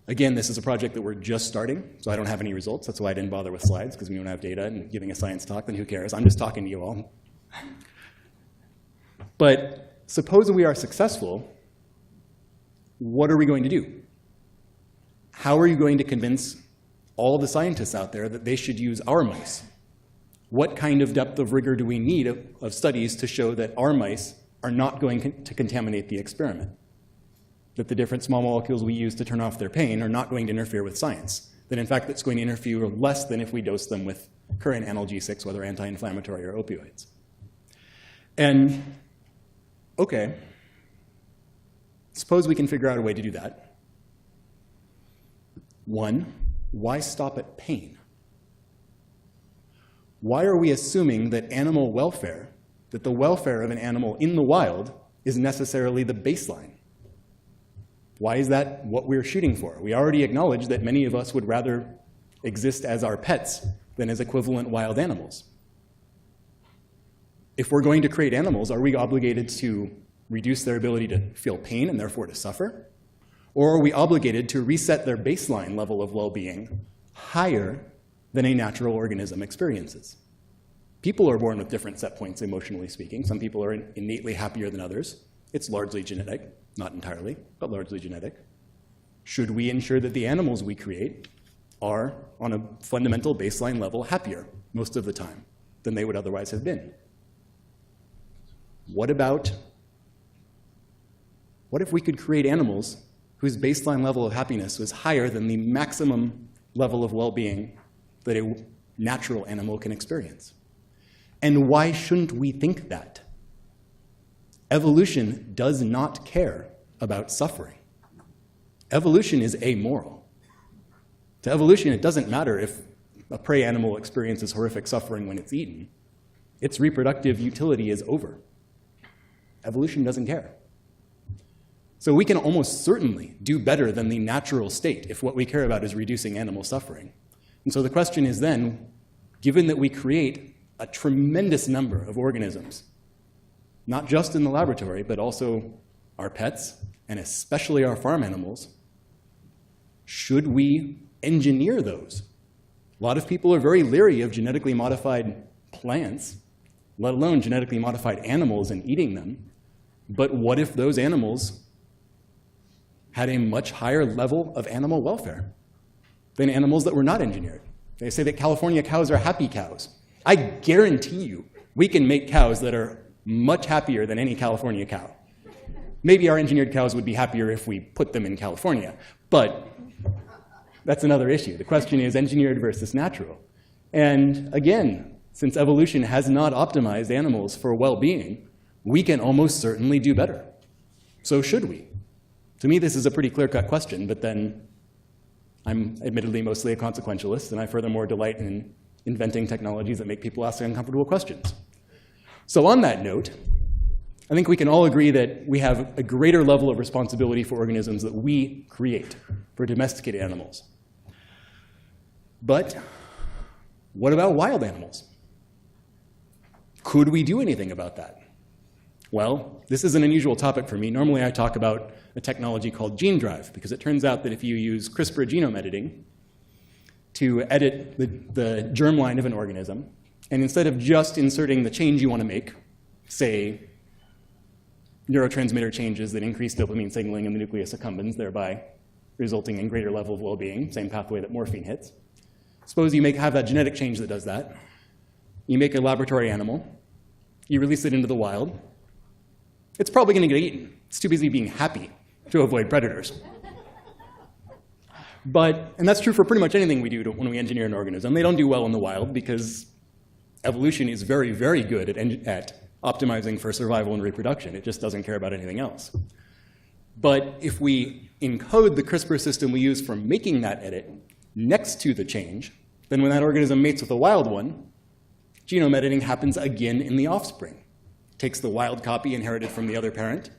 Again, this is a project that we're just starting, so I don't have any results. That's why I didn't bother with slides, because we don't have data, and giving a science talk, then who cares? I'm just talking to you all. But suppose we are successful, what are we going to do? How are you going to convince all the scientists out there that they should use our mice? What kind of depth of rigor do we need of studies to show that our mice are not going to contaminate the experiment? That the different small molecules we use to turn off their pain are not going to interfere with science? That in fact it's going to interfere less than if we dose them with current analgesics, whether anti-inflammatory or opioids? And okay, suppose we can figure out a way to do that. One, why stop at pain? Why are we assuming that animal welfare, that the welfare of an animal in the wild, is necessarily the baseline? Why is that what we're shooting for? We already acknowledge that many of us would rather exist as our pets than as equivalent wild animals. If we're going to create animals, are we obligated to reduce their ability to feel pain and therefore to suffer? Or are we obligated to reset their baseline level of well-being higher than a natural organism experiences? People are born with different set points, emotionally speaking. Some people are innately happier than others. It's largely genetic, not entirely, but largely genetic. Should we ensure that the animals we create are, on a fundamental baseline level, happier most of the time than they would otherwise have been? What if we could create animals whose baseline level of happiness was higher than the maximum level of well-being that a natural animal can experience? And why shouldn't we think that? Evolution does not care about suffering. Evolution is amoral. To evolution, it doesn't matter if a prey animal experiences horrific suffering when it's eaten. Its reproductive utility is over. Evolution doesn't care. So we can almost certainly do better than the natural state if what we care about is reducing animal suffering. And so the question is then, given that we create a tremendous number of organisms, not just in the laboratory, but also our pets, and especially our farm animals, should we engineer those? A lot of people are very leery of genetically modified plants, let alone genetically modified animals and eating them. But what if those animals had a much higher level of animal welfare than animals that were not engineered? They say that California cows are happy cows. I guarantee you we can make cows that are much happier than any California cow. Maybe our engineered cows would be happier if we put them in California, but that's another issue. The question is engineered versus natural. And again, since evolution has not optimized animals for well-being, we can almost certainly do better. So should we? To me, this is a pretty clear-cut question, but then I'm admittedly mostly a consequentialist, and I furthermore delight in inventing technologies that make people ask uncomfortable questions. So on that note, I think we can all agree that we have a greater level of responsibility for organisms that we create, for domesticated animals. But what about wild animals? Could we do anything about that? Well, this is an unusual topic for me. Normally I talk about a technology called gene drive, because it turns out that if you use CRISPR genome editing to edit the germline of an organism, and instead of just inserting the change you want to make, say neurotransmitter changes that increase dopamine signaling in the nucleus accumbens, thereby resulting in greater level of well-being, same pathway that morphine hits. Suppose you have that genetic change that does that. You make a laboratory animal. You release it into the wild. It's probably going to get eaten. It's too busy being happy to avoid predators. And that's true for pretty much anything we do when we engineer an organism. They don't do well in the wild because evolution is very, very good at optimizing for survival and reproduction. It just doesn't care about anything else. But if we encode the CRISPR system we use for making that edit next to the change, then when that organism mates with a wild one, genome editing happens again in the offspring. It takes the wild copy inherited from the other parent,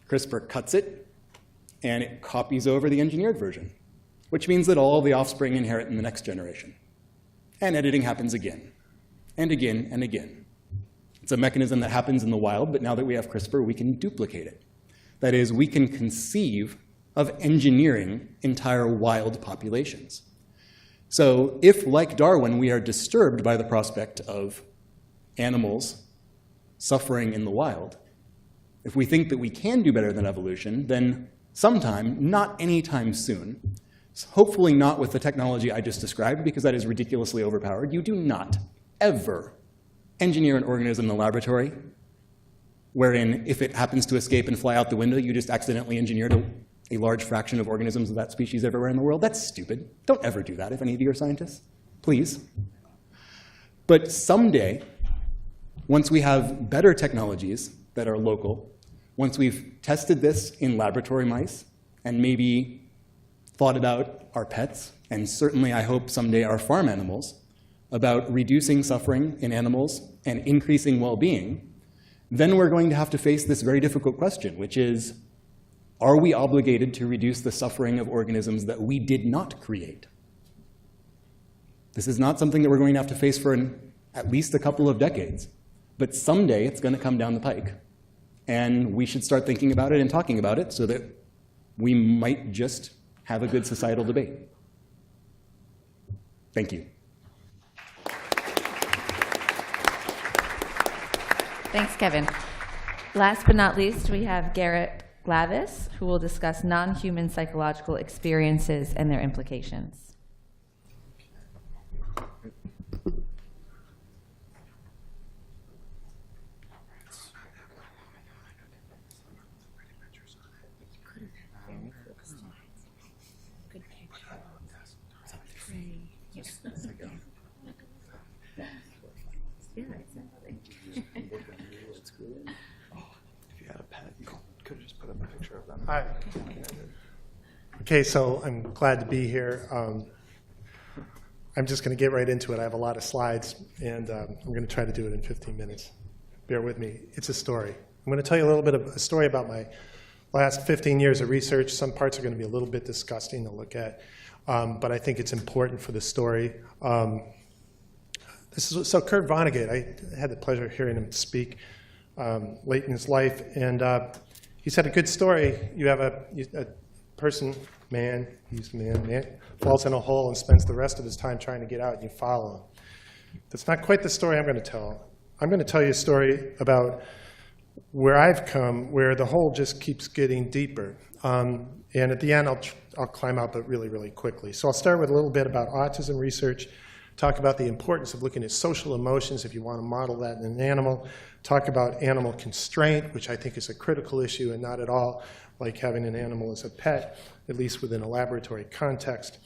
CRISPR cuts it, and it copies over the engineered version, which means that all the offspring inherit in the next generation. And editing happens again, and again, and again. It's a mechanism that happens in the wild, but now that we have CRISPR, we can duplicate it. That is, we can conceive of engineering entire wild populations. So if, like Darwin, we are disturbed by the prospect of animals suffering in the wild, if we think that we can do better than evolution, then sometime, not anytime soon, hopefully not with the technology I just described, because that is ridiculously overpowered, you do not ever engineer an organism in the laboratory wherein if it happens to escape and fly out the window, you just accidentally engineered a large fraction of organisms of that species everywhere in the world. That's stupid. Don't ever do that if any of you are scientists. Please. But someday, once we have better technologies that are local, once we've tested this in laboratory mice and maybe thought about our pets, and certainly I hope someday our farm animals, about reducing suffering in animals and increasing well-being, then we're going to have to face this very difficult question, which is, are we obligated to reduce the suffering of organisms that we did not create? This is not something that we're going to have to face for at least a couple of decades, but someday it's going to come down the pike. And we should start thinking about it and talking about it so that we might just have a good societal debate. Thank you. Thanks, Kevin. Last but not least, we have Garrettlavis, who will discuss non-human psychological experiences and their implications. Hi. Okay, so I'm glad to be here. I'm just going to get right into it. I have a lot of slides, and I'm going to try to do it in 15 minutes. Bear with me. It's a story. I'm going to tell you a little bit of a story about my last 15 years of research. Some parts are going to be a little bit disgusting to look at, but I think it's important for the story. So Kurt Vonnegut, I had the pleasure of hearing him speak late in his life, and he said a good story. You have a person, man, falls in a hole and spends the rest of his time trying to get out, and you follow him. That's not quite the story I'm going to tell. I'm going to tell you a story about where I've come, where the hole just keeps getting deeper. And at the end, I'll climb out, but really, really quickly. So I'll start with a little bit about autism research, talk about the importance of looking at social emotions if you want to model that in an animal, talk about animal constraint, which I think is a critical issue and not at all like having an animal as a pet, at least within a laboratory context.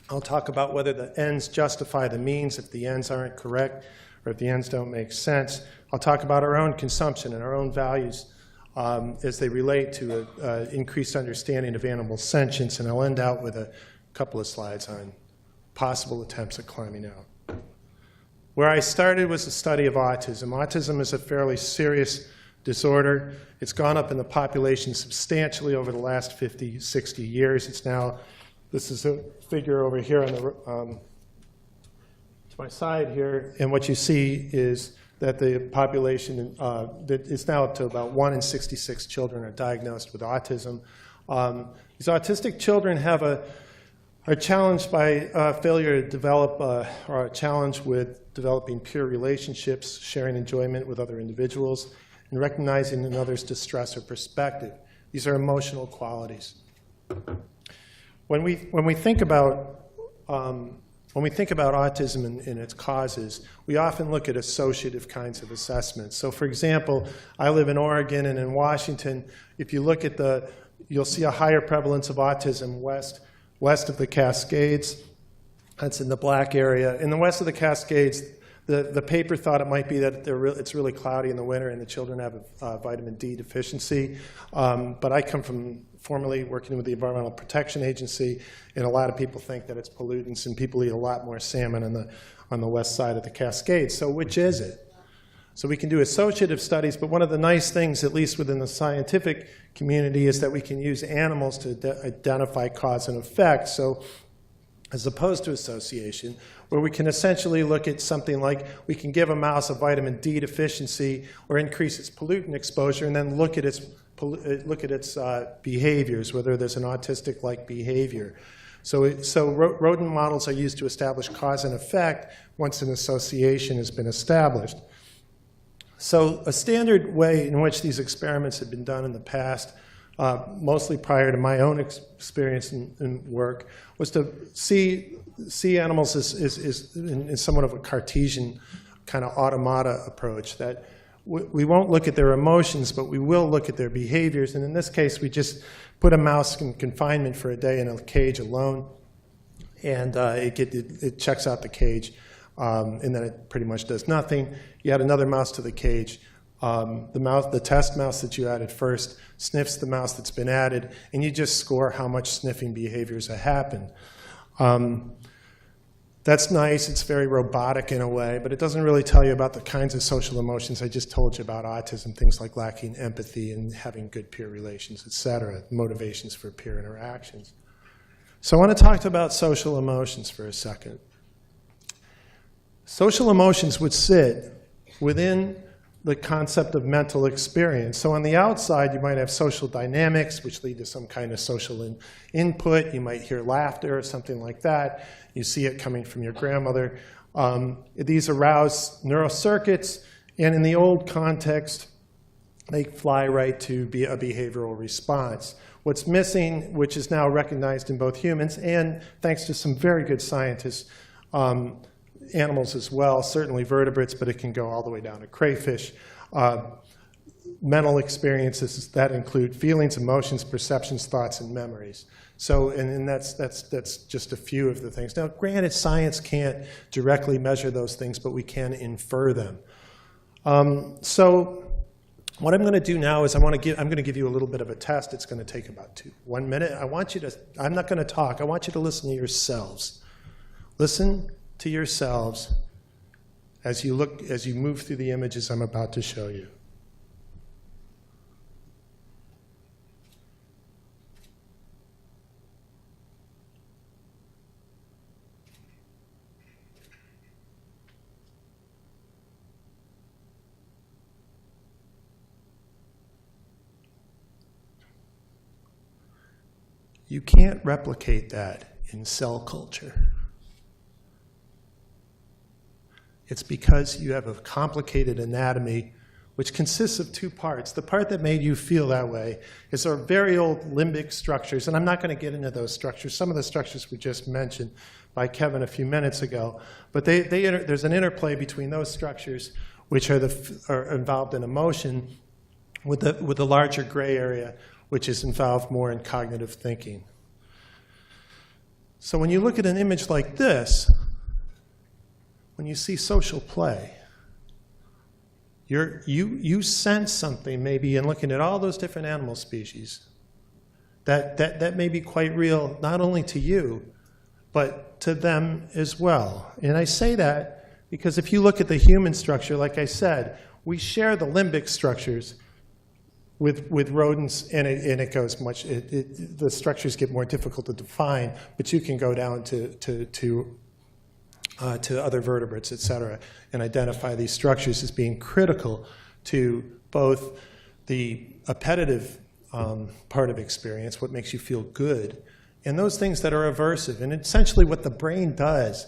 I'll talk about whether the ends justify the means if the ends aren't correct or if the ends don't make sense. I'll talk about our own consumption and our own values as they relate to an increased understanding of animal sentience, and I'll end out with a couple of slides on possible attempts at climbing out. Where I started was the study of autism. Autism is a fairly serious disorder. It's gone up in the population substantially over the last 50, 60 years. It's now, this is a figure over here on the, to my side here, and what you see is that the population that is now up to about 1 in 66 children are diagnosed with autism. These autistic children are challenged by failure to develop, or a challenge with developing peer relationships, sharing enjoyment with other individuals, and recognizing another's distress or perspective. These are emotional qualities. When we think about autism and its causes, we often look at associative kinds of assessments. So for example, I live in Oregon and in Washington. If you look at you'll see a higher prevalence of autism west of the Cascades. That's in the black area. In the west of the Cascades, the paper thought it might be that it's really cloudy in the winter and the children have a vitamin D deficiency. But I come from formerly working with the Environmental Protection Agency, and a lot of people think that it's pollutants, and people eat a lot more salmon on the west side of the Cascades. So which is it? So we can do associative studies, but one of the nice things, at least within the scientific community, is that we can use animals to identify cause and effect. So as opposed to association, where we can essentially look at something like we can give a mouse a vitamin D deficiency or increase its pollutant exposure, and then look at its behaviors, whether there's an autistic-like behavior. So rodent models are used to establish cause and effect once an association has been established. So a standard way in which these experiments have been done in the past, mostly prior to my own experience and work, was to see animals as in somewhat of a Cartesian kind of automata approach, that we won't look at their emotions, but we will look at their behaviors. And in this case, we just put a mouse in confinement for a day in a cage alone, and it checks out the cage, and then it pretty much does nothing. You add another mouse to the cage. The test mouse that you added first sniffs the mouse that's been added, and you just score how much sniffing behaviors have happened. That's nice. It's very robotic in a way, but it doesn't really tell you about the kinds of social emotions I just told you about autism, things like lacking empathy and having good peer relations, et cetera, motivations for peer interactions. So I want to talk about social emotions for a second. Social emotions would sit within the concept of mental experience. So on the outside, you might have social dynamics, which lead to some kind of social input. You might hear laughter or something like that. You see it coming from your grandmother. These arouse neurocircuits, and in the old context, they fly right to be a behavioral response. What's missing, which is now recognized in both humans and thanks to some very good scientists, animals as well, certainly vertebrates, but it can go all the way down to crayfish. Mental experiences that include feelings, emotions, perceptions, thoughts, and memories. So, and that's just a few of the things. Now, granted, science can't directly measure those things, but we can infer them. So, what I'm going to do now is I'm going to give you a little bit of a test. It's going to take about 1 minute. I'm not going to talk. I want you to listen to yourselves. Listen to yourselves as you move through the images I'm about to show you. You can't replicate that in cell culture. It's because you have a complicated anatomy which consists of two parts. The part that made you feel that way is our very old limbic structures, and I'm not going to get into those structures. Some of the structures were just mentioned by Kevin a few minutes ago, but there's an interplay between those structures, which are involved in emotion, with the larger gray area, which is involved more in cognitive thinking. So when you look at an image like this, when you see social play, You sense something maybe in looking at all those different animal species that may be quite real, not only to you, but to them as well. And I say that because if you look at the human structure, like I said, we share the limbic structures with rodents, and it goes much, the structures get more difficult to define, but you can go down to other vertebrates, et cetera, and identify these structures as being critical to both the appetitive part of experience, what makes you feel good, and those things that are aversive. And essentially what the brain does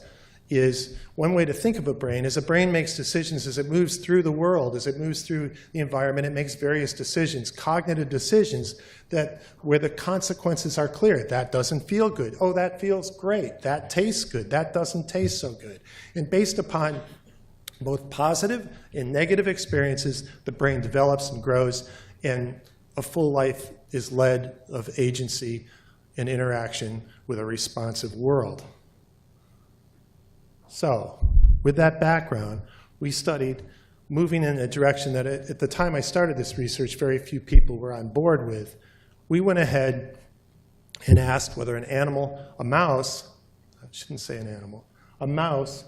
is, one way to think of a brain is a brain makes decisions as it moves through the world, as it moves through the environment. It makes various decisions, cognitive decisions, where the consequences are clear. That doesn't feel good. Oh, that feels great. That tastes good. That doesn't taste so good. And based upon both positive and negative experiences, the brain develops and grows, and a full life is led of agency and interaction with a responsive world. So, with that background, we studied moving in a direction that at the time I started this research, very few people were on board with. We went ahead and asked whether an animal, a mouse, I shouldn't say an animal, a mouse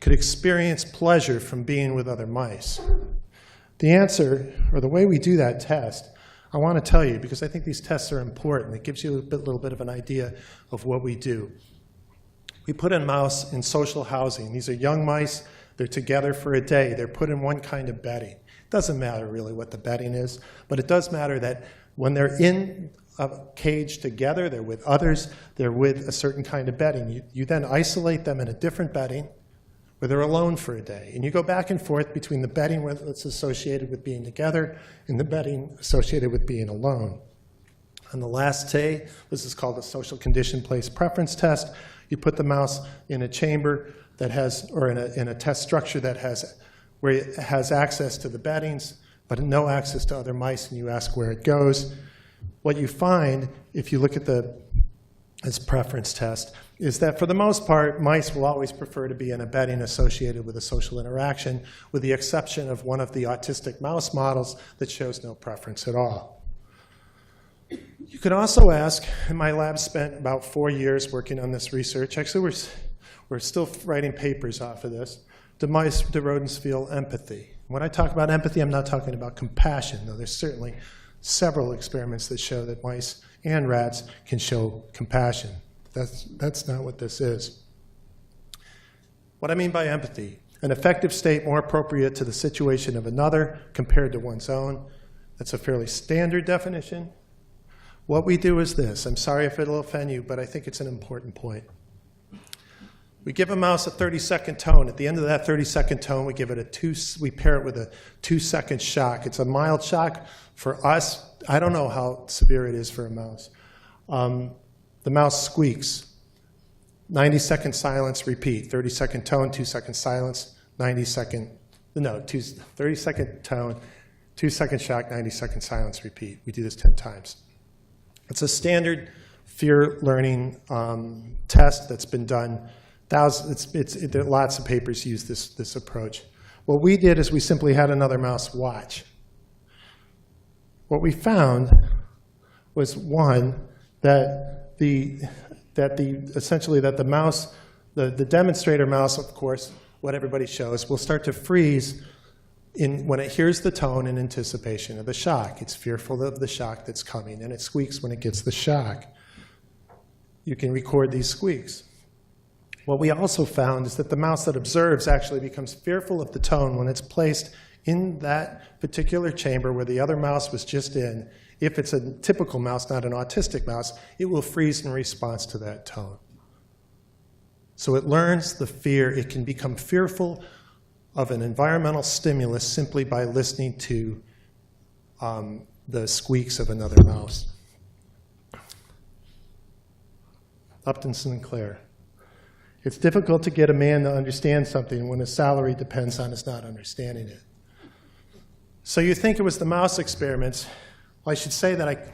could experience pleasure from being with other mice. The answer, or the way we do that test, I want to tell you because I think these tests are important. It gives you a little bit of an idea of what we do. We put a mouse in social housing. These are young mice. They're together for a day. They're put in one kind of bedding. It doesn't matter really what the bedding is, but it does matter that when they're in a cage together, they're with others, they're with a certain kind of bedding. You then isolate them in a different bedding where they're alone for a day. And you go back and forth between the bedding that's associated with being together and the bedding associated with being alone. On the last day, this is called a social condition place preference test. You put the mouse in a chamber that has, or in a test structure that has, where it has access to the beddings, but no access to other mice, and you ask where it goes. What you find, if you look at this preference test, is that for the most part, mice will always prefer to be in a bedding associated with a social interaction, with the exception of one of the autistic mouse models that shows no preference at all. You could also ask, and my lab spent about 4 years working on this research. Actually, we're still writing papers off of this. Do rodents feel empathy? When I talk about empathy, I'm not talking about compassion, though there's certainly several experiments that show that mice and rats can show compassion. That's not what this is. What I mean by empathy, an affective state more appropriate to the situation of another compared to one's own. That's a fairly standard definition. What we do is this. I'm sorry if it'll offend you, but I think it's an important point. We give a mouse a 30-second tone. At the end of that 30-second tone, we give it we pair it with a 2-second shock. It's a mild shock for us. I don't know how severe it is for a mouse. The mouse squeaks. 90-second silence, repeat. 30-second tone, 2-second silence, 30-second tone, 2-second shock, 90-second silence, repeat. We do this 10 times. It's a standard fear learning test that's been done. Lots of papers use this approach. What we did is we simply had another mouse watch. What we found was, one, that essentially the mouse, the demonstrator mouse, of course, what everybody shows, will start to freeze when it hears the tone in anticipation of the shock. It's fearful of the shock that's coming, and it squeaks when it gets the shock. You can record these squeaks. What we also found is that the mouse that observes actually becomes fearful of the tone when it's placed in that particular chamber where the other mouse was just in. If it's a typical mouse, not an autistic mouse, it will freeze in response to that tone. So it learns the fear. It can become fearful of an environmental stimulus simply by listening to the squeaks of another mouse. Upton Sinclair. It's difficult to get a man to understand something when his salary depends on his not understanding it. So you think it was the mouse experiments. Well, I should say that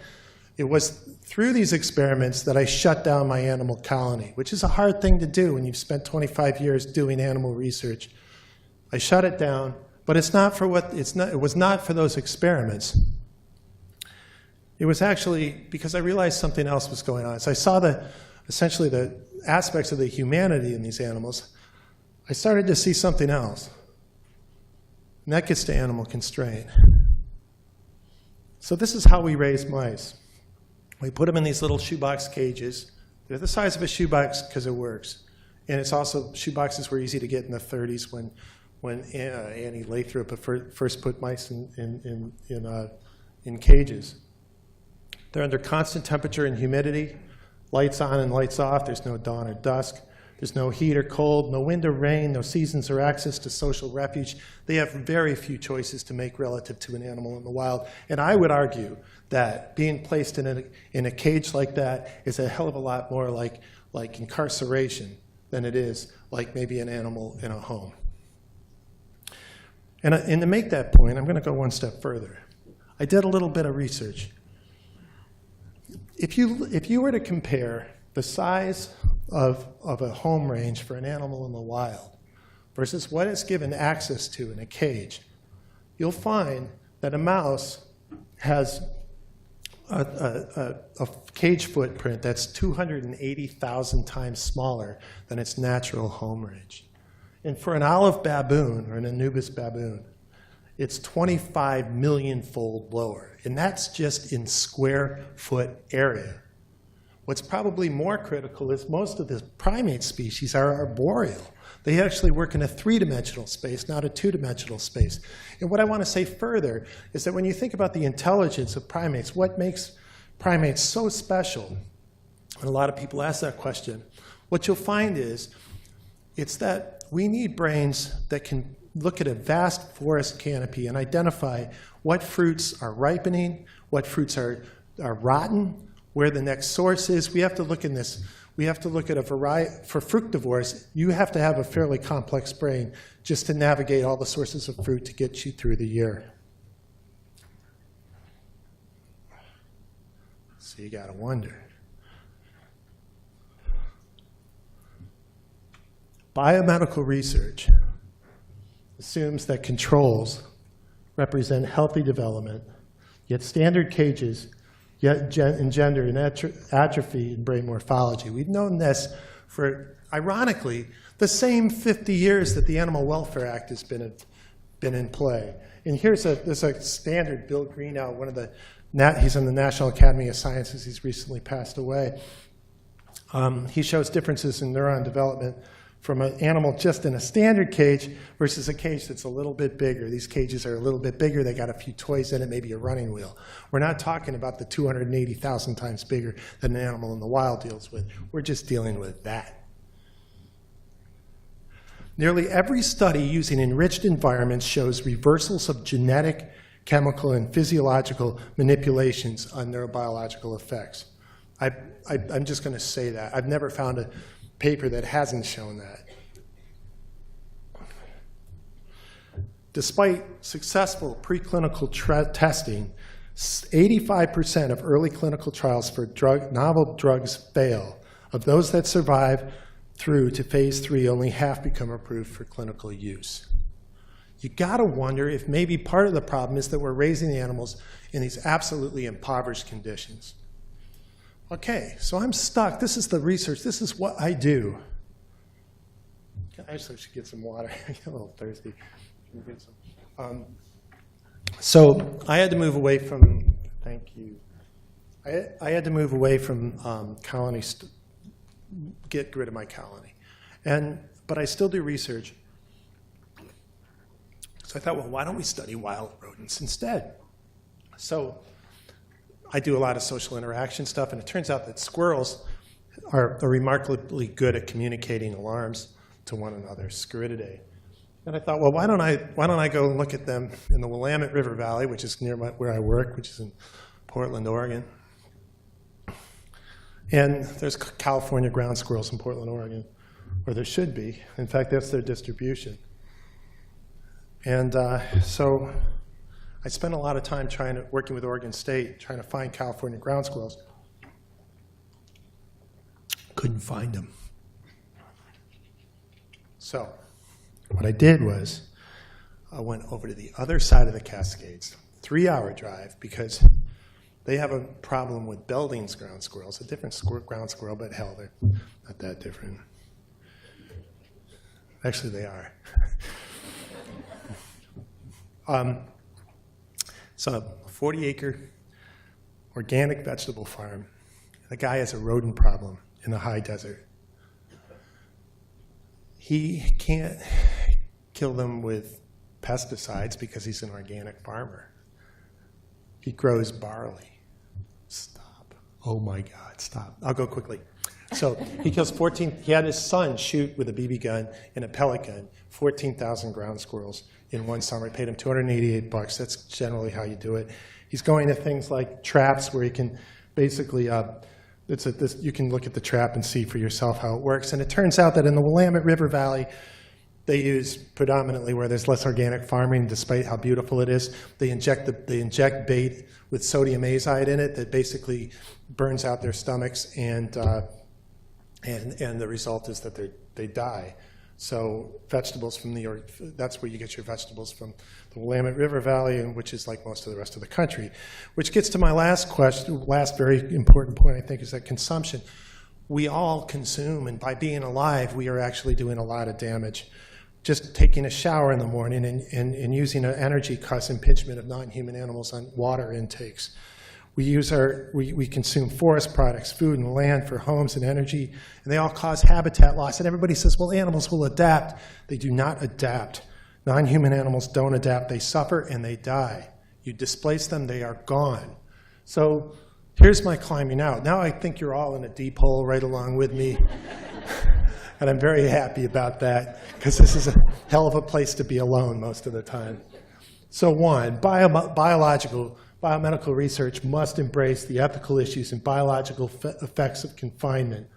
it was through these experiments that I shut down my animal colony, which is a hard thing to do when you've spent 25 years doing animal research. I shut it down But it's not for what, it was not for those experiments. It was actually because I realized something else was going on. So I saw essentially the aspects of the humanity in these animals. I started to see something else. And that gets to animal constraint. So this is how we raise mice. We put them in these little shoebox cages. They're the size of a shoebox because it works. And it's also, shoeboxes were easy to get in the 30s when Annie Lathrop first put mice in cages. They're under constant temperature and humidity, lights on and lights off. There's no dawn or dusk. There's no heat or cold, no wind or rain, no seasons or access to social refuge. They have very few choices to make relative to an animal in the wild. And I would argue that being placed in a cage like that is a hell of a lot more like incarceration than it is like maybe an animal in a home. And to make that point, I'm going to go one step further. I did a little bit of research. If you were to compare the size of a home range for an animal in the wild versus what it's given access to in a cage, you'll find that a mouse has a cage footprint that's 280,000 times smaller than its natural home range. And for an olive baboon or an Anubis baboon, it's 25 million-fold lower. And that's just in square foot area. What's probably more critical is most of the primate species are arboreal. They actually work in a three-dimensional space, not a two-dimensional space. And what I want to say further is that when you think about the intelligence of primates, what makes primates so special, and a lot of people ask that question, what you'll find is it's that we need brains that can look at a vast forest canopy and identify what fruits are ripening, what fruits are rotten, where the next source is. We have to look in this. We have to look at a variety. For fructivores, you have to have a fairly complex brain just to navigate all the sources of fruit to get you through the year. So you got to wonder. Biomedical research assumes that controls represent healthy development, yet standard cages yet engender an atrophy in brain morphology. We've known this for, ironically, the same 50 years that the Animal Welfare Act has been in play. And there's a standard, Bill Greenow, he's in the National Academy of Sciences, he's recently passed away. He shows differences in neuron development from an animal just in a standard cage versus a cage that's a little bit bigger. These cages are a little bit bigger. They got a few toys in it, maybe a running wheel. We're not talking about the 280,000 times bigger than an animal in the wild deals with. We're just dealing with that. Nearly every study using enriched environments shows reversals of genetic, chemical, and physiological manipulations on neurobiological effects. I'm just going to say that. I've never found a paper that hasn't shown that. Despite successful preclinical testing, 85% of early clinical trials for novel drugs fail. Of those that survive through to phase 3, only half become approved for clinical use. You gotta wonder if maybe part of the problem is that we're raising the animals in these absolutely impoverished conditions. Okay, so I'm stuck. This is the research. This is what I do. I actually should get some water. I get a little thirsty. So I had to move away from, thank you. I had to move away from colonies, get rid of my colony. But I still do research. So I thought, well, why don't we study wild rodents instead? So I do a lot of social interaction stuff, and it turns out that squirrels are remarkably good at communicating alarms to one another, Squirridae. And I thought, well, why don't I go and look at them in the Willamette River Valley, which is near where I work, which is in Portland, Oregon. And there's California ground squirrels in Portland, Oregon, or there should be. In fact, that's their distribution. And so I spent a lot of time working with Oregon State, trying to find California ground squirrels. Couldn't find them. So what I did was I went over to the other side of the Cascades, 3-hour drive, because they have a problem with Belding's ground squirrels, a different ground squirrel, but hell, they're not that different. Actually, they are. It's a 40-acre organic vegetable farm. The guy has a rodent problem in the high desert. He can't kill them with pesticides because he's an organic farmer. He grows barley. Stop. Oh my God, stop. I'll go quickly. So he kills 14, he had his son shoot with a BB gun and a pellet gun, 14,000 ground squirrels in one summer. He paid him $288. That's generally how you do it. He's going to things like traps where he can basically, you can look at the trap and see for yourself how it works. And it turns out that in the Willamette River Valley, they use predominantly where there's less organic farming, despite how beautiful it is. They inject bait with sodium azide in it that basically burns out their stomachs, and the result is that they die. So vegetables from that's where you get your vegetables from, the Willamette River Valley, and which is like most of the rest of the country. Which gets to my last very important point, I think, is that consumption. We all consume, and by being alive, we are actually doing a lot of damage. Just taking a shower in the morning and using an energy cost impingement of non-human animals on water intakes. We consume forest products, food and land for homes and energy, and they all cause habitat loss. And everybody says, well, animals will adapt. They do not adapt. Non-human animals don't adapt. They suffer and they die. You displace them, they are gone. So here's my climbing out. Now I think you're all in a deep hole right along with me. And I'm very happy about that, because this is a hell of a place to be alone most of the time. So one, biomedical research must embrace the ethical issues and biological effects of confinement.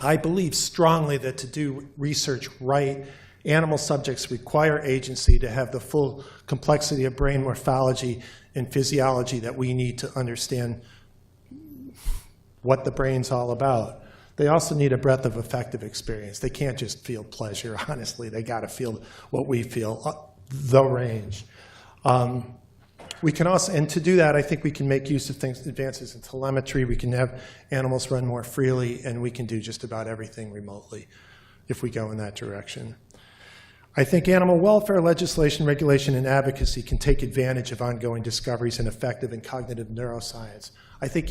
I believe strongly that to do research right, animal subjects require agency to have the full complexity of brain morphology and physiology that we need to understand what the brain's all about. They also need a breadth of affective experience. They can't just feel pleasure, honestly. They got to feel what we feel, the range. We can also, and to do that, I think we can make use of advances in telemetry. We can have animals run more freely, and we can do just about everything remotely if we go in that direction. I think animal welfare legislation, regulation, and advocacy can take advantage of ongoing discoveries in effective and cognitive neuroscience. I think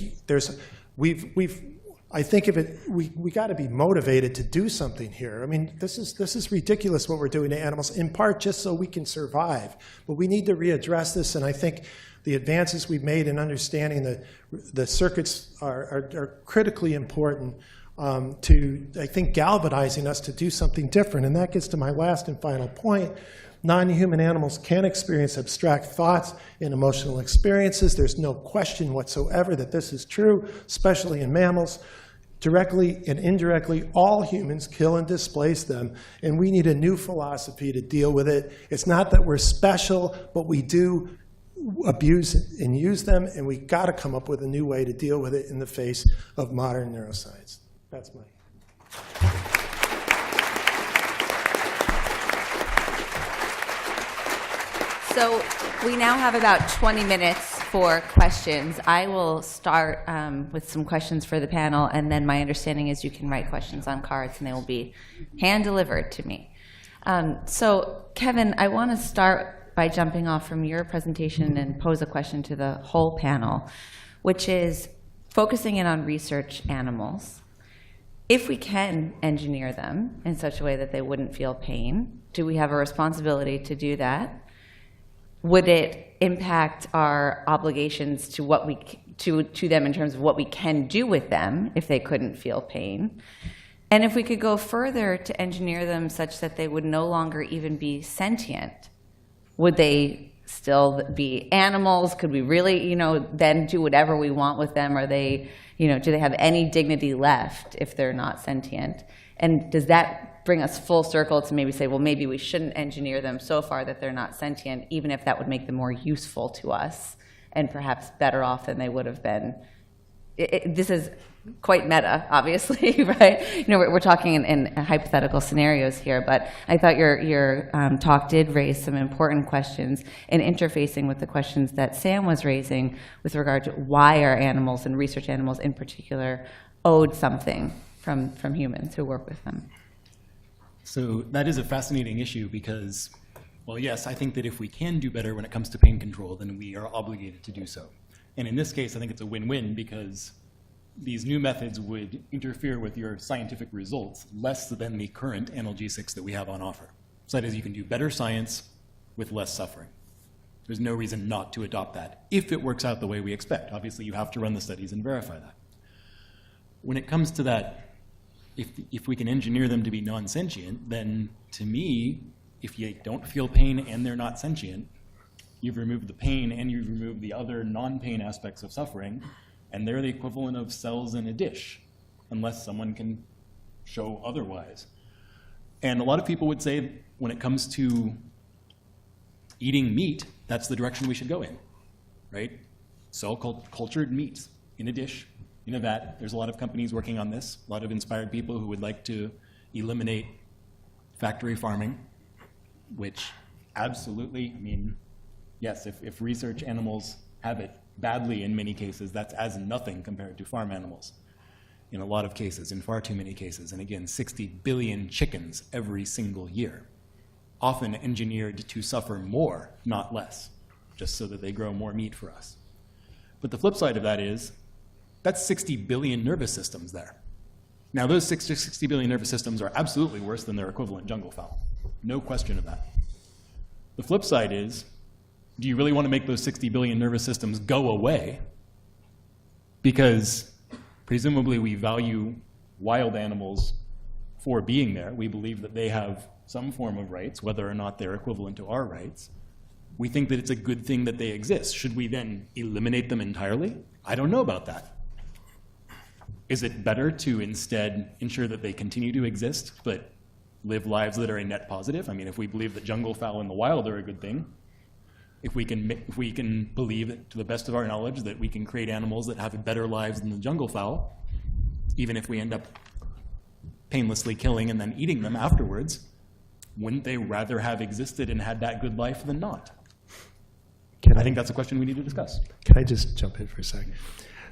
we got to be motivated to do something here. I mean, this is ridiculous what we're doing to animals, in part just so we can survive. But we need to readdress this, and I think the advances we've made in understanding the circuits are critically important to, I think, galvanizing us to do something different. And that gets to my last and final point. Non-human animals can experience abstract thoughts and emotional experiences. There's no question whatsoever that this is true, especially in mammals. Directly and indirectly, all humans kill and displace them, and we need a new philosophy to deal with it. It's not that we're special, but we do abuse and use them, and we've got to come up with a new way to deal with it in the face of modern neuroscience. That's my... So we now have about 20 minutes for questions. I will start with some questions for the panel, and then my understanding is you can write questions on cards, and they will be hand-delivered to me. So Kevin, I want to start by jumping off from your presentation and pose a question to the whole panel, which is focusing in on research animals. If we can engineer them in such a way that they wouldn't feel pain, do we have a responsibility to do that? Would it impact our obligations to what to them in terms of what we can do with them if they couldn't feel pain? And if we could go further to engineer them such that they would no longer even be sentient, would they still be animals? Could we really, then do whatever we want with them? Are they, do they have any dignity left if they're not sentient? And does that bring us full circle to maybe say, well, maybe we shouldn't engineer them so far that they're not sentient, even if that would make them more useful to us and perhaps better off than they would have been this is quite meta, obviously, right? You know, we're talking in hypothetical scenarios here, but I thought your talk did raise some important questions in interfacing with the questions that Sam was raising with regard to why our animals and research animals in particular owed something from humans who work with them. So that is a fascinating issue because, well, yes, I think that if we can do better when it comes to pain control, then we are obligated to do so. And in this case, I think it's a win-win because these new methods would interfere with your scientific results less than the current analgesics that we have on offer. So that is, you can do better science with less suffering. There's no reason not to adopt that if it works out the way we expect. Obviously, you have to run the studies and verify that. When it comes to that, if we can engineer them to be non-sentient, then to me, if you don't feel pain and they're not sentient, you've removed the pain and you've removed the other non-pain aspects of suffering, and they're the equivalent of cells in a dish, unless someone can show otherwise. And a lot of people would say when it comes to eating meat, that's the direction we should go in, right? Cell cultured meats in a dish, in a vat. There's a lot of companies working on this, a lot of inspired people who would like to eliminate factory farming, which absolutely, I mean, yes, if research animals have it badly in many cases, that's as nothing compared to farm animals in a lot of cases, in far too many cases. And again, 60 billion chickens every single year, often engineered to suffer more, not less, just so that they grow more meat for us. But the flip side of that is, that's 60 billion nervous systems there. Now, those 60 billion nervous systems are absolutely worse than their equivalent jungle fowl. No question of that. The flip side is, do you really want to make those 60 billion nervous systems go away? Because presumably we value wild animals for being there. We believe that they have some form of rights, whether or not they're equivalent to our rights. We think that it's a good thing that they exist. Should we then eliminate them entirely? I don't know about that. Is it better to instead ensure that they continue to exist, but live lives that are a net positive? I mean, if we believe that jungle fowl in the wild are a good thing, if we can believe that, to the best of our knowledge, that we can create animals that have better lives than the jungle fowl, even if we end up painlessly killing and then eating them afterwards, wouldn't they rather have existed and had that good life than not? I think that's a question we need to discuss. Can I just jump in for a second?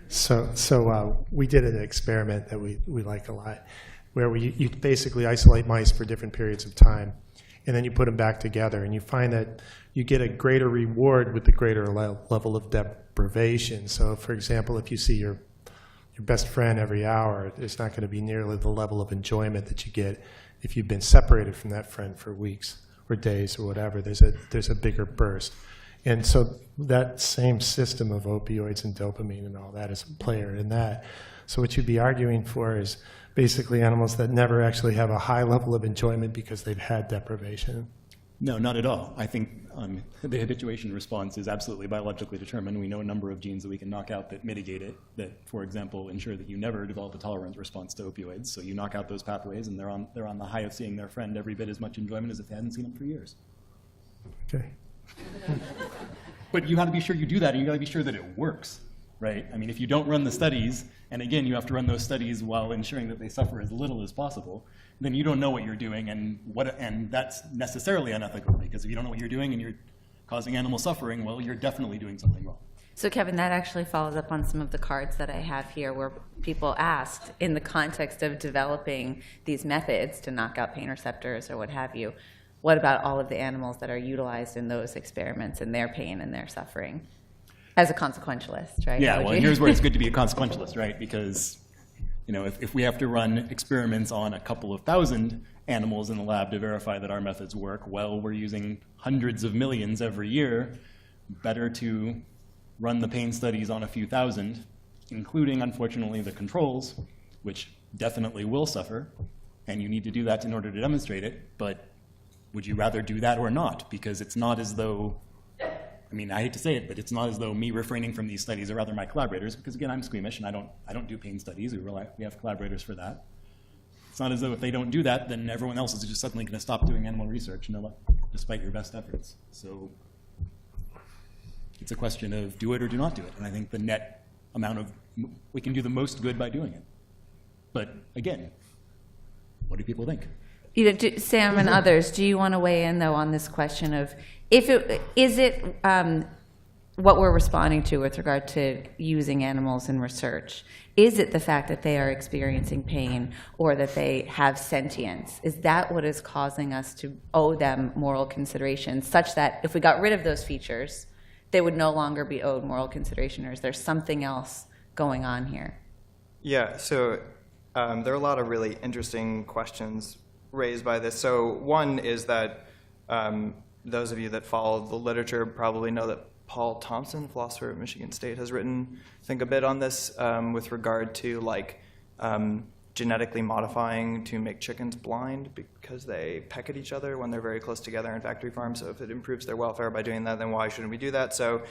So we did an experiment that we like a lot, where you basically isolate mice for different periods of time, and then you put them back together, and you find that you get a greater reward with the greater level of deprivation. So, for example, if you see your best friend every hour, it's not going to be nearly the level of enjoyment that you get if you've been separated from that friend for weeks or days or whatever. There's a bigger burst. And so that same system of opioids and dopamine and all that is a player in that. So what you'd be arguing for is basically animals that never actually have a high level of enjoyment because they've had deprivation. No, not at all. I think the habituation response is absolutely biologically determined. We know a number of genes that we can knock out that mitigate it, that, for example, ensure that you never develop a tolerant response to opioids. So you knock out those pathways, and they're on the high of seeing their friend every bit as much enjoyment as if they hadn't seen them for years. Okay. But you got to be sure you do that, and you got to be sure that it works, right? I mean, if you don't run the studies, and again, you have to run those studies while ensuring that they suffer as little as possible, then you don't know what you're doing, and that's necessarily unethical, because if you don't know what you're doing and you're causing animal suffering, well, you're definitely doing something wrong. So Kevin, that actually follows up on some of the cards that I have here where people asked in the context of developing these methods to knock out pain receptors or what have you, what about all of the animals that are utilized in those experiments and their pain and their suffering? As a consequentialist, right? Yeah, well, here's where it's good to be a consequentialist, right? Because, you know, if we have to run experiments on a couple of thousand animals in the lab to verify that our methods work, well, we're using hundreds of millions every year. Better to run the pain studies on a few thousand, including, unfortunately, the controls, which definitely will suffer, and you need to do that in order to demonstrate it, but would you rather do that or not? Because it's not as though, I mean, I hate to say it, but it's not as though me refraining from these studies, or rather my collaborators, because again, I'm squeamish and I don't do pain studies. We have collaborators for that. It's not as though if they don't do that, then everyone else is just suddenly going to stop doing animal research, despite your best efforts. So it's a question of do it or do not do it. And I think the net we can do the most good by doing it. But again, what do people think? Sam and others, do you want to weigh in, though, on this question of what we're responding to with regard to using animals in research? Is it the fact that they are experiencing pain or that they have sentience? Is that what is causing us to owe them moral consideration, such that if we got rid of those features, they would no longer be owed moral consideration, or is there something else going on here? Yeah, so there are a lot of really interesting questions raised by this. So one is that those of you that follow the literature probably know that Paul Thompson, philosopher at Michigan State, has written, I think, a bit on this with regard to genetically modifying to make chickens blind because they peck at each other when they're very close together in factory farms. So if it improves their welfare by doing that, then why shouldn't we do that? So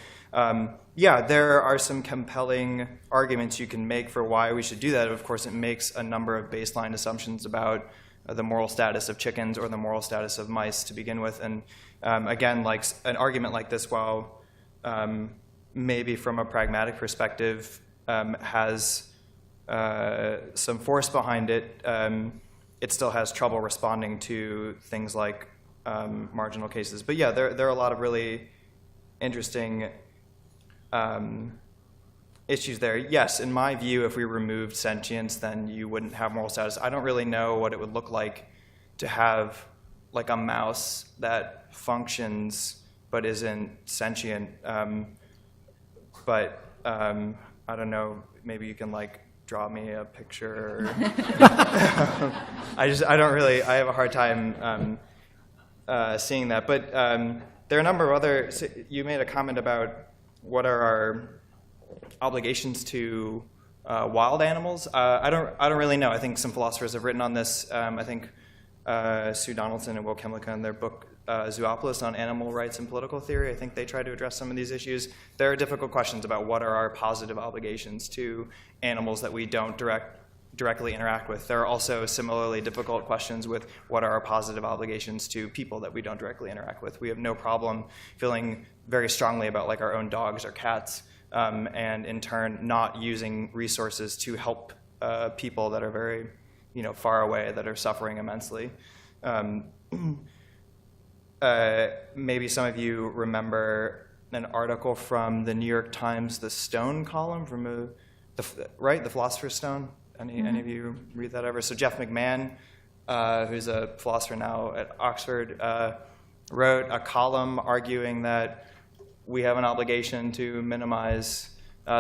yeah, there are some compelling arguments you can make for why we should do that. Of course, it makes a number of baseline assumptions about the moral status of chickens or the moral status of mice to begin with. And again, like an argument like this, while maybe from a pragmatic perspective has some force behind it, it still has trouble responding to things like marginal cases. But yeah, there are a lot of really interesting issues there. Yes, in my view, if we removed sentience, then you wouldn't have moral status. I don't really know what it would look like to have like a mouse that functions but isn't sentient. But I don't know, maybe you can like draw me a picture. I have a hard time seeing that. But there are a number of other, so you made a comment about what are our obligations to wild animals. I don't really know. I think some philosophers have written on this. I think Sue Donaldson and Will Kemlicka in their book Zoopolis on animal rights and political theory, I think they try to address some of these issues. There are difficult questions about what are our positive obligations to animals that we don't directly interact with. There are also similarly difficult questions with what are our positive obligations to people that we don't directly interact with. We have no problem feeling very strongly about like our own dogs or cats, and in turn not using resources to help people that are very far away, that are suffering immensely. Maybe some of you remember an article from the New York Times, the Stone column from the Philosopher's Stone. Any of you read that ever? So Jeff McMahon, who's a philosopher now at Oxford, wrote a column arguing that we have an obligation to minimize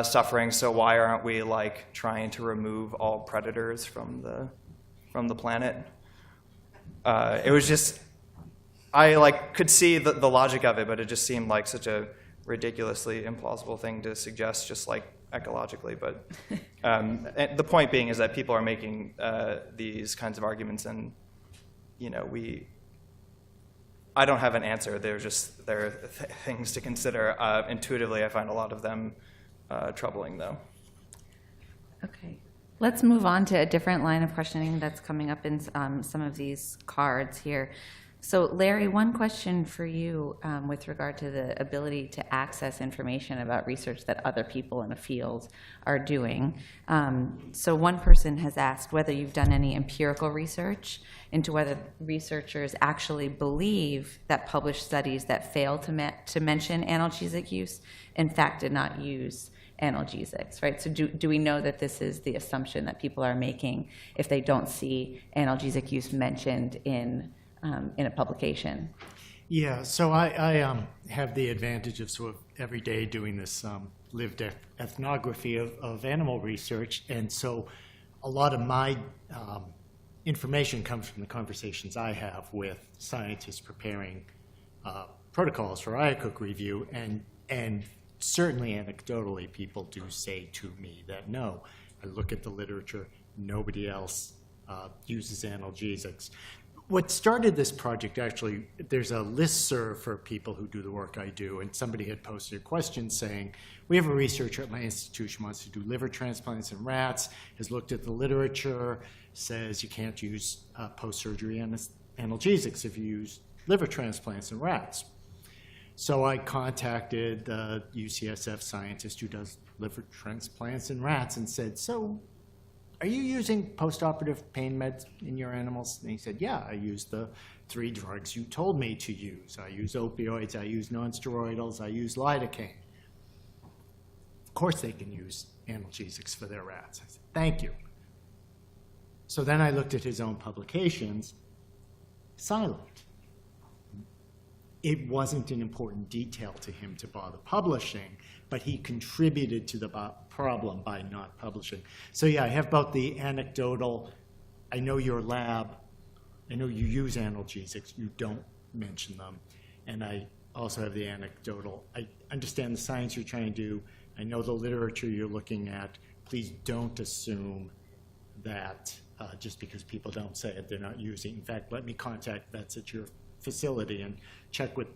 suffering. So why aren't we like trying to remove all predators from the planet? It was just. I could see the logic of it, but it just seemed like such a ridiculously implausible thing to suggest, just like ecologically. But the point being is that people are making these kinds of arguments, and I don't have an answer. There are things to consider. Intuitively, I find a lot of them troubling, though. Okay. Let's move on to a different line of questioning that's coming up in some of these cards here. So Larry, one question for you with regard to the ability to access information about research that other people in a field are doing. So one person has asked whether you've done any empirical research into whether researchers actually believe that published studies that fail to mention analgesic use in fact did not use analgesics, right? So do we know that this is the assumption that people are making if they don't see analgesic use mentioned in a publication? Yeah, so I have the advantage of sort of every day doing this lived ethnography of animal research, and so a lot of my information comes from the conversations I have with scientists preparing protocols for IACUC review, and certainly anecdotally people do say to me that no, I look at the literature, nobody else uses analgesics. What started this project, actually, there's a listserv for people who do the work I do, and somebody had posted a question saying, we have a researcher at my institution who wants to do liver transplants in rats, has looked at the literature, says you can't use post-surgery analgesics if you use liver transplants in rats. So I contacted the UCSF scientist who does liver transplants in rats and said, so are you using postoperative pain meds in your animals? And he said, yeah, I use the 3 drugs you told me to use. I use opioids, I use nonsteroidals, I use lidocaine. Of course they can use analgesics for their rats. I said, thank you. So then I looked at his own publications, silent. It wasn't an important detail to him to bother publishing, but he contributed to the problem by not publishing. So yeah, I have both the anecdotal, I know your lab, I know you use analgesics, you don't mention them, and I also have the anecdotal, I understand the science you're trying to do, I know the literature you're looking at, please don't assume that just because people don't say it, they're not using. In fact, let me contact vets at your facility and check with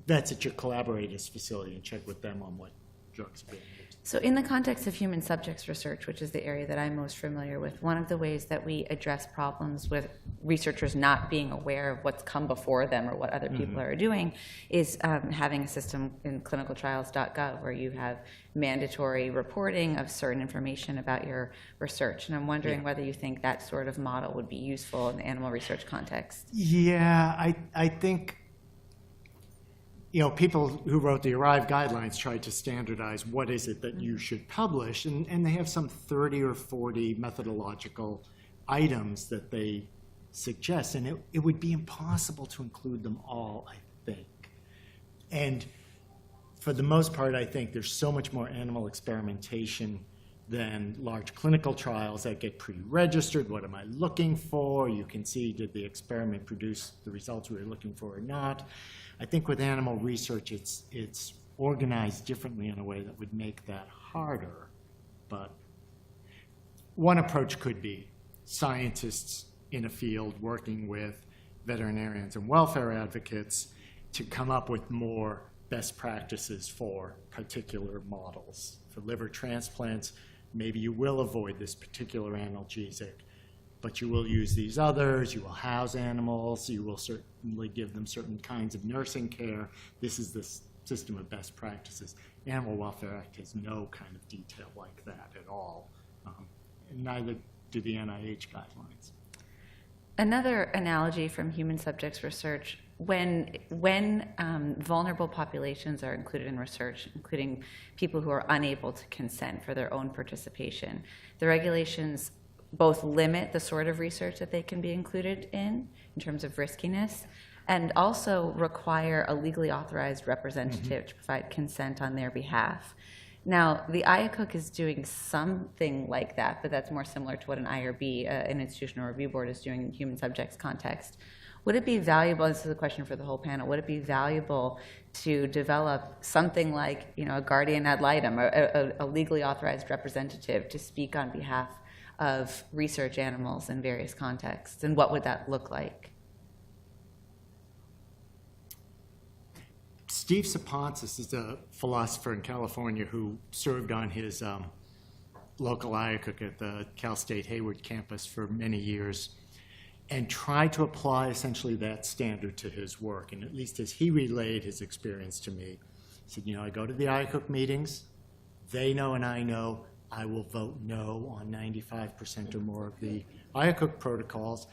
vets at your collaborators' facility and check with them on what drugs are being used. So in the context of human subjects research, which is the area that I'm most familiar with, one of the ways that we address problems with researchers not being aware of what's come before them or what other people are doing is having a system in clinicaltrials.gov where you have mandatory reporting of certain information about your research. And I'm wondering whether you think that sort of model would be useful in the animal research context. Yeah, I think, you know, people who wrote the ARRIVE guidelines tried to standardize what is it that you should publish, and they have some 30 or 40 methodological items that they suggest, and it would be impossible to include them all, I think. And for the most part, I think there's so much more animal experimentation than large clinical trials that get pre-registered. What am I looking for? You can see, did the experiment produce the results we were looking for or not? I think with animal research, it's organized differently in a way that would make that harder. But one approach could be scientists in a field working with veterinarians and welfare advocates to come up with more best practices for particular models. For liver transplants, maybe you will avoid this particular analgesic, but you will use these others, you will house animals, you will certainly give them certain kinds of nursing care. This is the system of best practices. The Animal Welfare Act has no kind of detail like that at all, and neither do the NIH guidelines. Another analogy from human subjects research, when vulnerable populations are included in research, including people who are unable to consent for their own participation, the regulations both limit the sort of research that they can be included in terms of riskiness, and also require a legally authorized representative to provide consent on their behalf. Now, the IACUC is doing something like that, but that's more similar to what an IRB, an Institutional Review Board, is doing in human subjects context. Would it be valuable, this is a question for the whole panel, would it be valuable to develop something like, you know, a guardian ad litem, or a legally authorized representative to speak on behalf of research animals in various contexts, and what would that look like? Steve Saponsis is a philosopher in California who served on his local IACUC at the Cal State Hayward campus for many years and tried to apply essentially that standard to his work. And at least as he relayed his experience to me, he said, you know, I go to the IACUC meetings, they know and I know, I will vote no on 95% or more of the IACUC protocols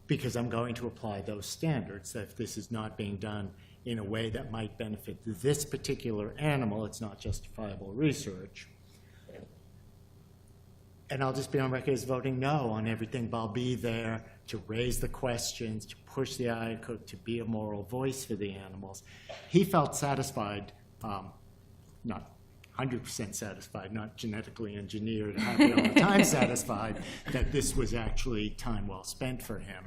because I'm going to apply those standards. That if this is not being done in a way that might benefit this particular animal, it's not justifiable research. And I'll just be on record as voting no on everything, but I'll be there to raise the questions, to push the IACUC, to be a moral voice for the animals. He felt satisfied, not 100% satisfied, not genetically engineered, happy all the time satisfied, that this was actually time well spent for him.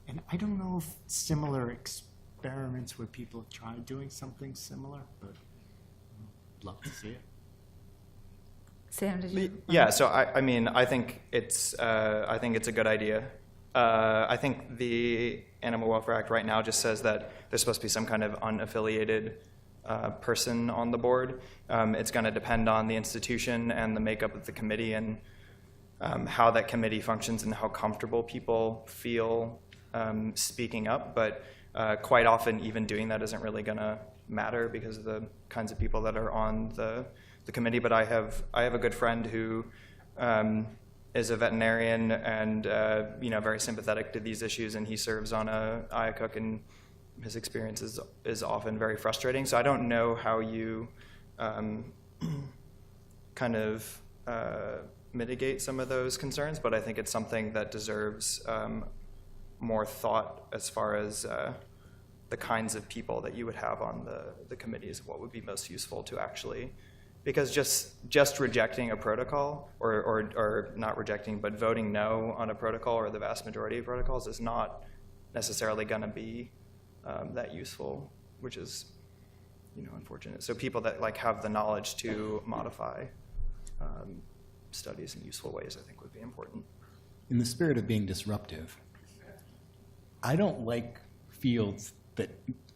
And I don't know if similar experiments where people have tried doing something similar, but I'd love to see it. Sam, did you? Yeah, so I mean, I think it's a good idea. I think the Animal Welfare Act right now just says that there's supposed to be some kind of unaffiliated person on the board. It's going to depend on the institution and the makeup of the committee and how that committee functions and how comfortable people feel speaking up. But quite often even doing that isn't really going to matter because of the kinds of people that are on the committee. But I have a good friend who is a veterinarian and very sympathetic to these issues, and he serves on a IACUC, and his experience is often very frustrating. So I don't know how you kind of mitigate some of those concerns, but I think it's something that deserves more thought as far as the kinds of people that you would have on the committees, what would be most useful to actually, because just rejecting a protocol or not rejecting, but voting no on a protocol or the vast majority of protocols is not necessarily going to be that useful, which is unfortunate. So people that have the knowledge to modify studies in useful ways, I think, would be important. In the spirit of being disruptive, I don't like fields that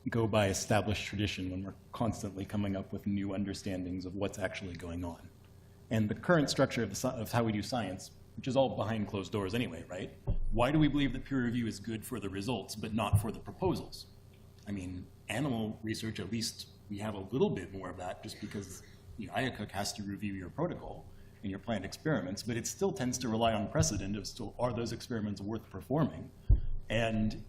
go by established tradition when we're constantly coming up with new understandings of what's actually going on. And the current structure of how we do science, which is all behind closed doors anyway, right? Why do we believe that peer review is good for the results but not for the proposals? I mean, animal research, at least we have a little bit more of that just because IACUC has to review your protocol and your planned experiments, but it still tends to rely on precedent as to are those experiments worth performing? And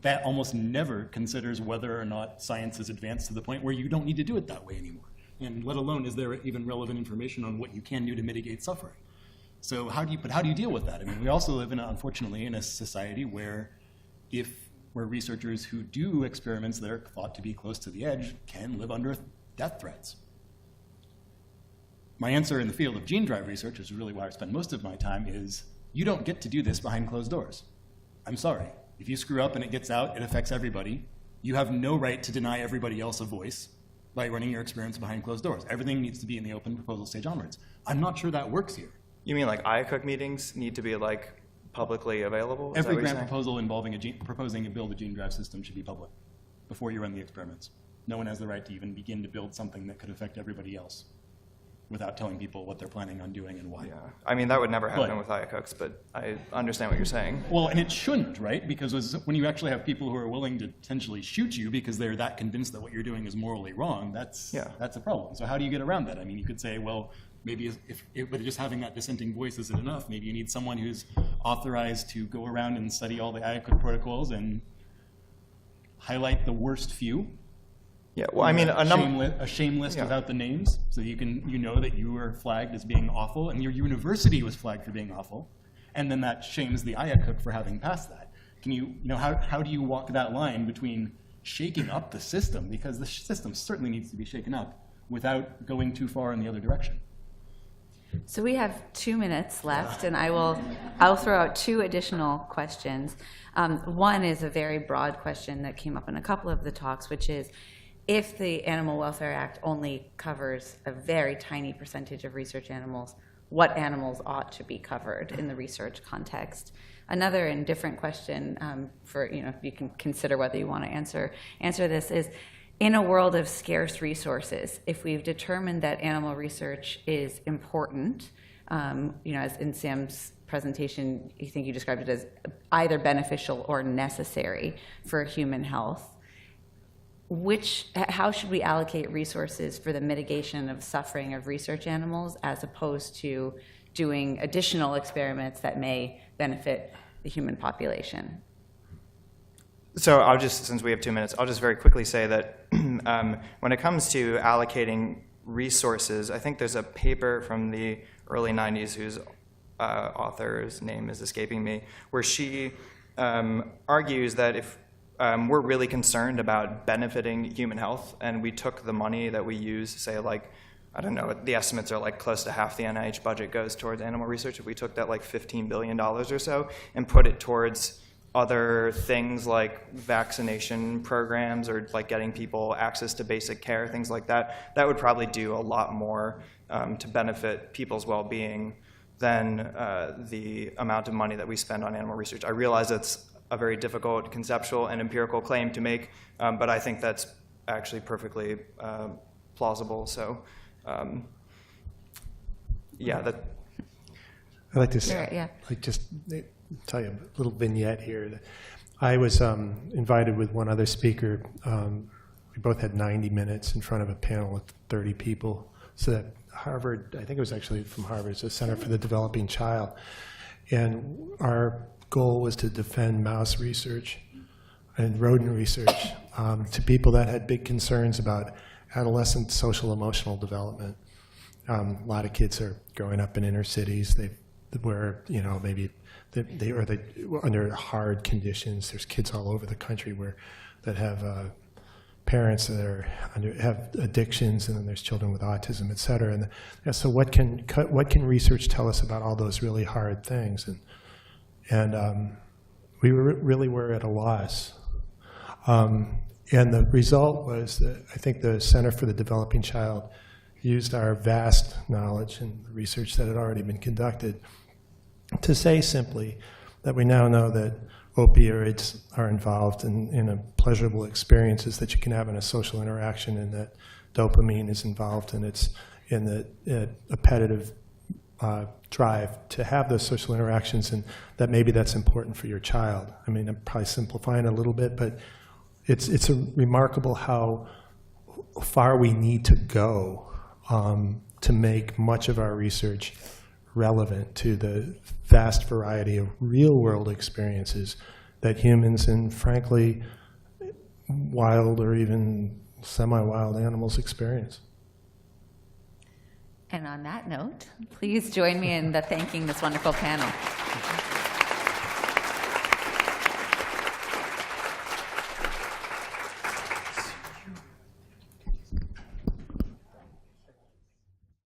that almost never considers whether or not science has advanced to the point where you don't need to do it that way anymore. And let alone is there even relevant information on what you can do to mitigate suffering. So how do you deal with that? I mean, we also live unfortunately in a society where where researchers who do experiments that are thought to be close to the edge can live under death threats. My answer in the field of gene drive research, which is really where I spend most of my time, is you don't get to do this behind closed doors. I'm sorry. If you screw up and it gets out, it affects everybody. You have no right to deny everybody else a voice by running your experiments behind closed doors. Everything needs to be in the open proposal stage onwards. I'm not sure that works here. You mean IACUC meetings need to be publicly available? Is Every grant proposal involving proposing to build a gene drive system should be public before you run the experiments. No one has the right to even begin to build something that could affect everybody else without telling people what they're planning on doing and why. Yeah, I mean, that would never happen with IACUCs, but I understand what you're saying. Well, and it shouldn't, right? Because when you actually have people who are willing to potentially shoot you because they're that convinced that what you're doing is morally wrong, that's a problem. So how do you get around that? I mean, you could say, well, maybe but just having that dissenting voice isn't enough. Maybe you need someone who's authorized to go around and study all the IACUC protocols and highlight the worst few. Yeah, well, I mean, a shame list without the names, so you know that you were flagged as being awful, and your university was flagged for being awful, and then that shames the IACUC for having passed that. How do you walk that line between shaking up the system, because the system certainly needs to be shaken up, without going too far in the other direction? So we have 2 minutes left, and I'll throw out 2 additional questions. One is a very broad question that came up in a couple of the talks, which is, if the Animal Welfare Act only covers a very tiny percentage of research animals, what animals ought to be covered in the research context? Another and different question you can consider whether you want to answer this is, in a world of scarce resources, if we've determined that animal research is important, as in Sam's presentation, I think you described it as either beneficial or necessary for human health, how should we allocate resources for the mitigation of suffering of research animals as opposed to doing additional experiments that may benefit the human population? So since we have 2 minutes, I'll just very quickly say that when it comes to allocating resources, I think there's a paper from the early 90s whose author's name is escaping me, where she argues that if we're really concerned about benefiting human health, and we took the money that we use, say I don't know, the estimates are close to half the NIH budget goes towards animal research. If we took that $15 billion or so and put it towards other things like vaccination programs or getting people access to basic care, things like that, that would probably do a lot more to benefit people's well-being than the amount of money that we spend on animal research. I realize it's a very difficult conceptual and empirical claim to make, but I think that's actually perfectly plausible. So, I'd like to just tell you a little vignette here. I was invited with one other speaker. We both had 90 minutes in front of a panel of 30 people. So that Harvard, I think it was actually from Harvard, it's the Center for the Developing Child. And our goal was to defend mouse research and rodent research to people that had big concerns about adolescent social emotional development. A lot of kids are growing up in inner cities. Where maybe they under hard conditions. There's kids all over the country that have parents that have addictions, and then there's children with autism, et cetera. And so what can research tell us about all those really hard things? And we really were at a loss. And the result was that I think the Center for the Developing Child used our vast knowledge and research that had already been conducted to say simply that we now know that opioids are involved in pleasurable experiences that you can have in a social interaction, and that dopamine is involved in the appetitive drive to have those social interactions, and that maybe that's important for your child. I mean, I'm probably simplifying a little bit, but it's remarkable how far we need to go to make much of our research relevant to the vast variety of real-world experiences that humans and, frankly, wild or even semi-wild animals experience. And on that note, please join me in thanking this wonderful panel.